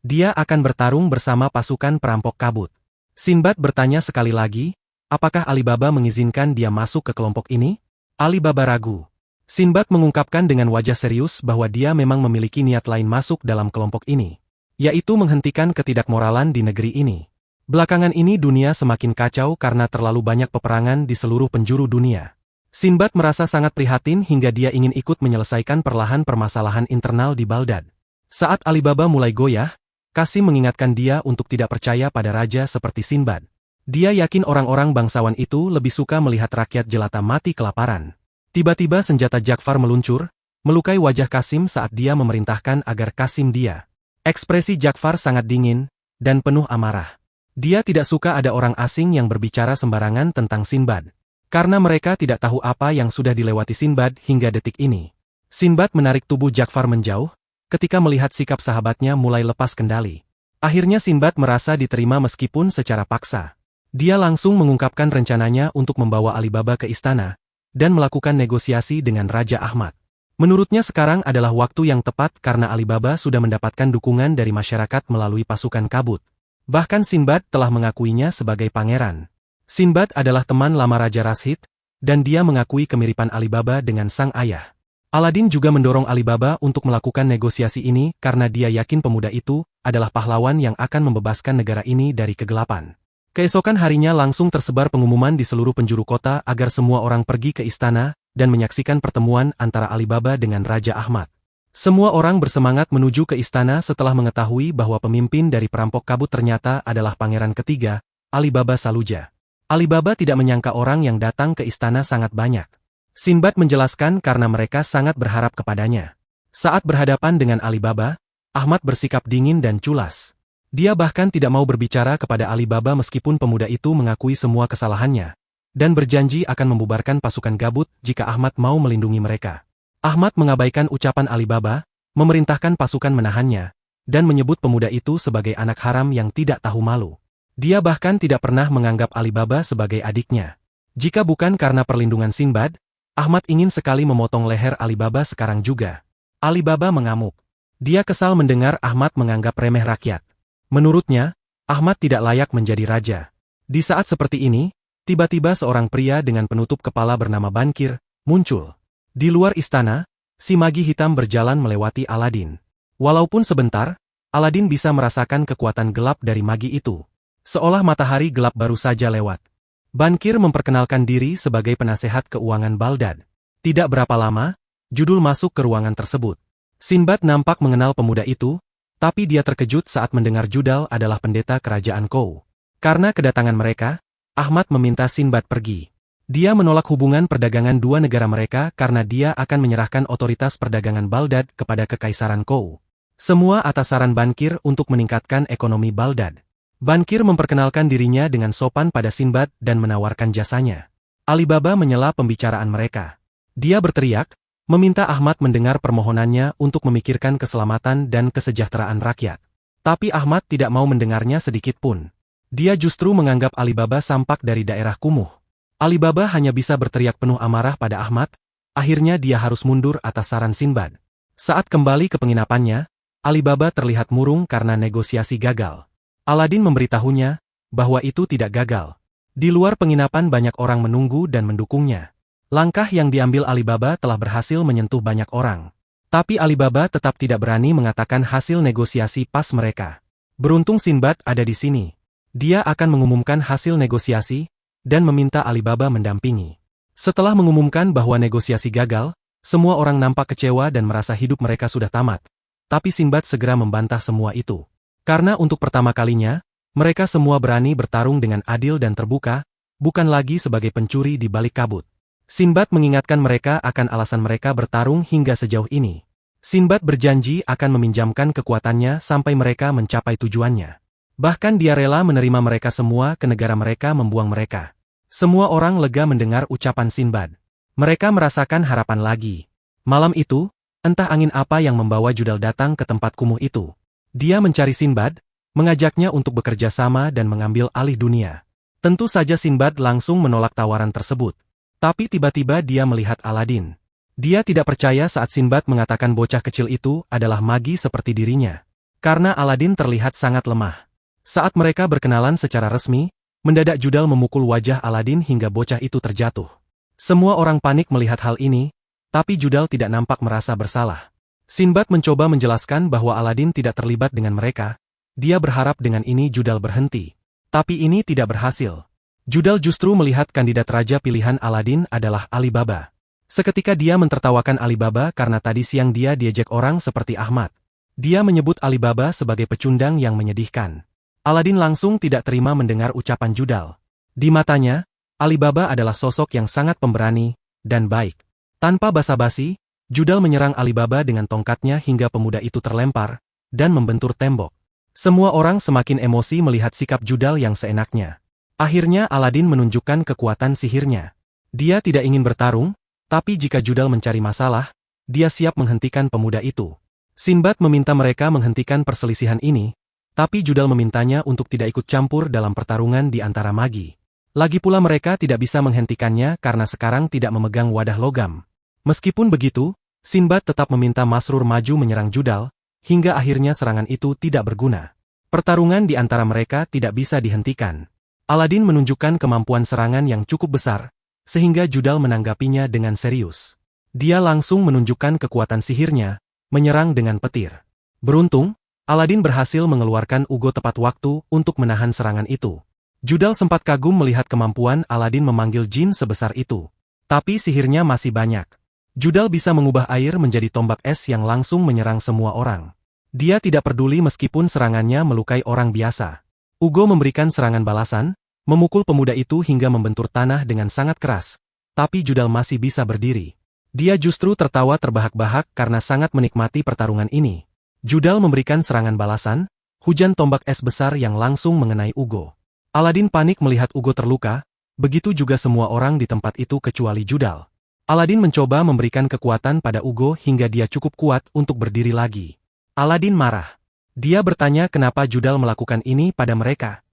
Dia akan bertarung bersama pasukan perampok kabut. Sinbad bertanya sekali lagi, apakah Alibaba mengizinkan dia masuk ke kelompok ini? Alibaba ragu. Sinbad mengungkapkan dengan wajah serius bahwa dia memang memiliki niat lain masuk dalam kelompok ini, yaitu menghentikan ketidakmoralan di negeri ini. Belakangan ini dunia semakin kacau karena terlalu banyak peperangan di seluruh penjuru dunia. Sinbad merasa sangat prihatin hingga dia ingin ikut menyelesaikan perlahan permasalahan internal di Baghdad. Saat Alibaba mulai goyah, Qasim mengingatkan dia untuk tidak percaya pada raja seperti Sinbad. Dia yakin orang-orang bangsawan itu lebih suka melihat rakyat jelata mati kelaparan. Tiba-tiba senjata Ja'far meluncur, melukai wajah Qasim saat dia memerintahkan agar Qasim dia. Ekspresi Ja'far sangat dingin dan penuh amarah. Dia tidak suka ada orang asing yang berbicara sembarangan tentang Sinbad. Karena mereka tidak tahu apa yang sudah dilewati Sinbad hingga detik ini. Sinbad menarik tubuh Ja'far menjauh, ketika melihat sikap sahabatnya mulai lepas kendali. Akhirnya Sinbad merasa diterima meskipun secara paksa. Dia langsung mengungkapkan rencananya untuk membawa Alibaba ke istana, dan melakukan negosiasi dengan Raja Ahmad. Menurutnya sekarang adalah waktu yang tepat karena Alibaba sudah mendapatkan dukungan dari masyarakat melalui pasukan kabut. Bahkan Sinbad telah mengakuinya sebagai pangeran. Sinbad adalah teman lama Raja Rashid, dan dia mengakui kemiripan Alibaba dengan sang ayah. Aladin juga mendorong Alibaba untuk melakukan negosiasi ini karena dia yakin pemuda itu adalah pahlawan yang akan membebaskan negara ini dari kegelapan. Keesokan harinya langsung tersebar pengumuman di seluruh penjuru kota agar semua orang pergi ke istana dan menyaksikan pertemuan antara Alibaba dengan Raja Ahmad. Semua orang bersemangat menuju ke istana setelah mengetahui bahwa pemimpin dari perampok kabut ternyata adalah pangeran ketiga, Alibaba Saluja. Alibaba tidak menyangka orang yang datang ke istana sangat banyak. Sinbad menjelaskan karena mereka sangat berharap kepadanya. Saat berhadapan dengan Alibaba, Ahmad bersikap dingin dan culas. Dia bahkan tidak mau berbicara kepada Alibaba meskipun pemuda itu mengakui semua kesalahannya, dan berjanji akan membubarkan pasukan gabut jika Ahmad mau melindungi mereka. Ahmad mengabaikan ucapan Alibaba, memerintahkan pasukan menahannya, dan menyebut pemuda itu sebagai anak haram yang tidak tahu malu. Dia bahkan tidak pernah menganggap Alibaba sebagai adiknya. Jika bukan karena perlindungan Sinbad, Ahmad ingin sekali memotong leher Alibaba sekarang juga. Alibaba mengamuk. Dia kesal mendengar Ahmad menganggap remeh rakyat. Menurutnya, Ahmad tidak layak menjadi raja. Di saat seperti ini, tiba-tiba seorang pria dengan penutup kepala bernama Bankir muncul. Di luar istana, si magi hitam berjalan melewati Aladin. Walaupun sebentar, Aladin bisa merasakan kekuatan gelap dari magi itu. Seolah matahari gelap baru saja lewat. Bankir memperkenalkan diri sebagai penasehat keuangan Baghdad. Tidak berapa lama, Judul masuk ke ruangan tersebut. Sinbad nampak mengenal pemuda itu, tapi dia terkejut saat mendengar Judal adalah pendeta kerajaan Kou. Karena kedatangan mereka, Ahmad meminta Sinbad pergi. Dia menolak hubungan perdagangan dua negara mereka karena dia akan menyerahkan otoritas perdagangan Baghdad kepada Kekaisaran Kou. Semua atas saran Bankir untuk meningkatkan ekonomi Baghdad. Bankir memperkenalkan dirinya dengan sopan pada Sinbad dan menawarkan jasanya. Alibaba menyela pembicaraan mereka. Dia berteriak, meminta Ahmad mendengar permohonannya untuk memikirkan keselamatan dan kesejahteraan rakyat. Tapi Ahmad tidak mau mendengarnya sedikit pun. Dia justru menganggap Alibaba sampak dari daerah kumuh. Alibaba hanya bisa berteriak penuh amarah pada Ahmad, akhirnya dia harus mundur atas saran Sinbad. Saat kembali ke penginapannya, Alibaba terlihat murung karena negosiasi gagal. Aladin memberitahunya bahwa itu tidak gagal. Di luar penginapan banyak orang menunggu dan mendukungnya. Langkah yang diambil Alibaba telah berhasil menyentuh banyak orang. Tapi Alibaba tetap tidak berani mengatakan hasil negosiasi pas mereka. Beruntung Sinbad ada di sini. Dia akan mengumumkan hasil negosiasi, dan meminta Alibaba mendampingi. Setelah mengumumkan bahwa negosiasi gagal, semua orang nampak kecewa dan merasa hidup mereka sudah tamat. Tapi Sinbad segera membantah semua itu. Karena untuk pertama kalinya, mereka semua berani bertarung dengan adil dan terbuka, bukan lagi sebagai pencuri di balik kabut. Sinbad mengingatkan mereka akan alasan mereka bertarung hingga sejauh ini. Sinbad berjanji akan meminjamkan kekuatannya sampai mereka mencapai tujuannya. Bahkan dia rela menerima mereka semua ke negara mereka membuang mereka. Semua orang lega mendengar ucapan Sinbad. Mereka merasakan harapan lagi. Malam itu, entah angin apa yang membawa Judal datang ke tempat kumuh itu. Dia mencari Sinbad, mengajaknya untuk bekerja sama dan mengambil alih dunia. Tentu saja Sinbad langsung menolak tawaran tersebut. Tapi tiba-tiba dia melihat Aladin. Dia tidak percaya saat Sinbad mengatakan bocah kecil itu adalah magi seperti dirinya. Karena Aladin terlihat sangat lemah. Saat mereka berkenalan secara resmi, mendadak Judal memukul wajah Aladin hingga bocah itu terjatuh. Semua orang panik melihat hal ini, tapi Judal tidak nampak merasa bersalah. Sinbad mencoba menjelaskan bahwa Aladin tidak terlibat dengan mereka. Dia berharap dengan ini Judal berhenti. Tapi ini tidak berhasil. Judal justru melihat kandidat raja pilihan Aladin adalah Alibaba. Seketika dia mentertawakan Alibaba karena tadi siang dia diejek orang seperti Ahmad. Dia menyebut Alibaba sebagai pecundang yang menyedihkan. Aladin langsung tidak terima mendengar ucapan Judal. Di matanya, Alibaba adalah sosok yang sangat pemberani dan baik. Tanpa basa-basi, Judal menyerang Alibaba dengan tongkatnya hingga pemuda itu terlempar dan membentur tembok. Semua orang semakin emosi melihat sikap Judal yang seenaknya. Akhirnya Aladin menunjukkan kekuatan sihirnya. Dia tidak ingin bertarung, tapi jika Judal mencari masalah, dia siap menghentikan pemuda itu. Sinbad meminta mereka menghentikan perselisihan ini, tapi Judal memintanya untuk tidak ikut campur dalam pertarungan di antara magi. Lagi pula mereka tidak bisa menghentikannya karena sekarang tidak memegang wadah logam. Meskipun begitu, Sinbad tetap meminta Masrur maju menyerang Judal, hingga akhirnya serangan itu tidak berguna. Pertarungan di antara mereka tidak bisa dihentikan. Aladin menunjukkan kemampuan serangan yang cukup besar, sehingga Judal menanggapinya dengan serius. Dia langsung menunjukkan kekuatan sihirnya, menyerang dengan petir. Beruntung, Aladin berhasil mengeluarkan ugo tepat waktu untuk menahan serangan itu. Judal sempat kagum melihat kemampuan Aladin memanggil jin sebesar itu. Tapi sihirnya masih banyak. Judal bisa mengubah air menjadi tombak es yang langsung menyerang semua orang. Dia tidak peduli meskipun serangannya melukai orang biasa. Ugo memberikan serangan balasan, memukul pemuda itu hingga membentur tanah dengan sangat keras. Tapi Judal masih bisa berdiri. Dia justru tertawa terbahak-bahak karena sangat menikmati pertarungan ini. Judal memberikan serangan balasan, hujan tombak es besar yang langsung mengenai Ugo. Aladin panik melihat Ugo terluka, begitu juga semua orang di tempat itu kecuali Judal. Aladin mencoba memberikan kekuatan pada Ugo hingga dia cukup kuat untuk berdiri lagi. Aladin marah. Dia bertanya kenapa Judal melakukan ini pada mereka.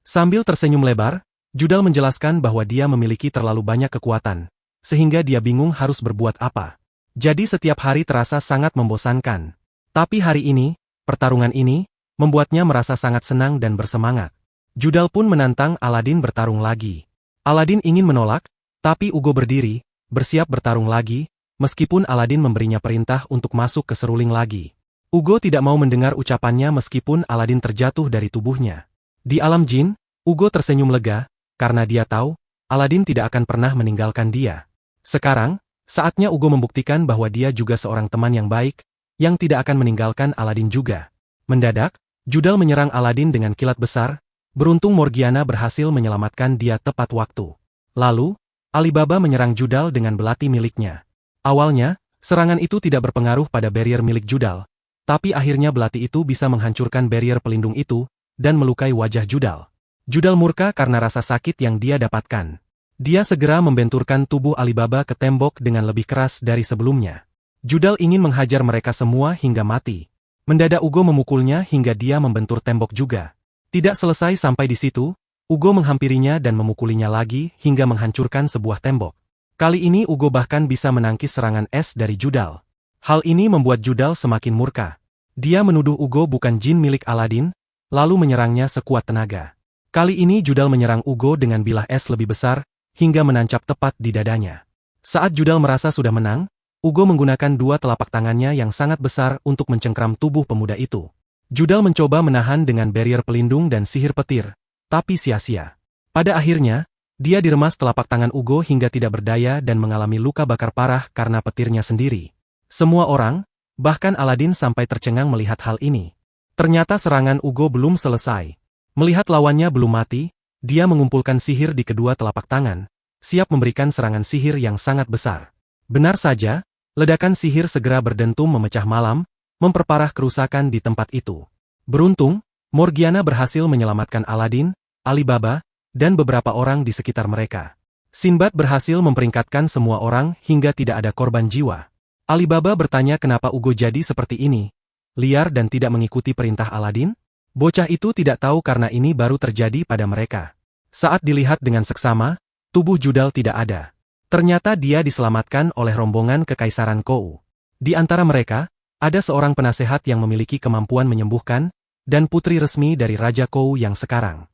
Sambil tersenyum lebar, Judal menjelaskan bahwa dia memiliki terlalu banyak kekuatan, sehingga dia bingung harus berbuat apa. Jadi setiap hari terasa sangat membosankan. Tapi hari ini, pertarungan ini, membuatnya merasa sangat senang dan bersemangat. Judal pun menantang Aladin bertarung lagi. Aladin ingin menolak, tapi Ugo berdiri, bersiap bertarung lagi, meskipun Aladin memberinya perintah untuk masuk ke seruling lagi. Ugo tidak mau mendengar ucapannya meskipun Aladin terjatuh dari tubuhnya. Di alam jin, Ugo tersenyum lega, karena dia tahu, Aladin tidak akan pernah meninggalkan dia. Sekarang, saatnya Ugo membuktikan bahwa dia juga seorang teman yang baik, yang tidak akan meninggalkan Aladin juga. Mendadak, Judal menyerang Aladin dengan kilat besar, beruntung Morgiana berhasil menyelamatkan dia tepat waktu. Lalu, Alibaba menyerang Judal dengan belati miliknya. Awalnya, serangan itu tidak berpengaruh pada barrier milik Judal, tapi akhirnya belati itu bisa menghancurkan barrier pelindung itu, dan melukai wajah Judal. Judal murka karena rasa sakit yang dia dapatkan. Dia segera membenturkan tubuh Alibaba ke tembok dengan lebih keras dari sebelumnya. Judal ingin menghajar mereka semua hingga mati. Mendadak Ugo memukulnya hingga dia membentur tembok juga. Tidak selesai sampai di situ, Ugo menghampirinya dan memukulinya lagi hingga menghancurkan sebuah tembok. Kali ini Ugo bahkan bisa menangkis serangan es dari Judal. Hal ini membuat Judal semakin murka. Dia menuduh Ugo bukan jin milik Aladin, lalu menyerangnya sekuat tenaga. Kali ini Judal menyerang Ugo dengan bilah es lebih besar, hingga menancap tepat di dadanya. Saat Judal merasa sudah menang, Ugo menggunakan dua telapak tangannya yang sangat besar untuk mencengkram tubuh pemuda itu. Judal mencoba menahan dengan barrier pelindung dan sihir petir, tapi sia-sia. Pada akhirnya, dia diremas telapak tangan Ugo hingga tidak berdaya dan mengalami luka bakar parah karena petirnya sendiri. Semua orang, bahkan Aladin sampai tercengang melihat hal ini. Ternyata serangan Ugo belum selesai. Melihat lawannya belum mati, dia mengumpulkan sihir di kedua telapak tangan, siap memberikan serangan sihir yang sangat besar. Benar saja, ledakan sihir segera berdentum memecah malam, memperparah kerusakan di tempat itu. Beruntung, Morgiana berhasil menyelamatkan Aladin, Alibaba, dan beberapa orang di sekitar mereka. Sinbad berhasil memperingkatkan semua orang hingga tidak ada korban jiwa. Alibaba bertanya kenapa Ugo jadi seperti ini, liar dan tidak mengikuti perintah Aladin? Bocah itu tidak tahu karena ini baru terjadi pada mereka. Saat dilihat dengan seksama, tubuh Judal tidak ada. Ternyata dia diselamatkan oleh rombongan Kekaisaran Kou. Di antara mereka, ada seorang penasehat yang memiliki kemampuan menyembuhkan, dan putri resmi dari Raja Kou yang sekarang.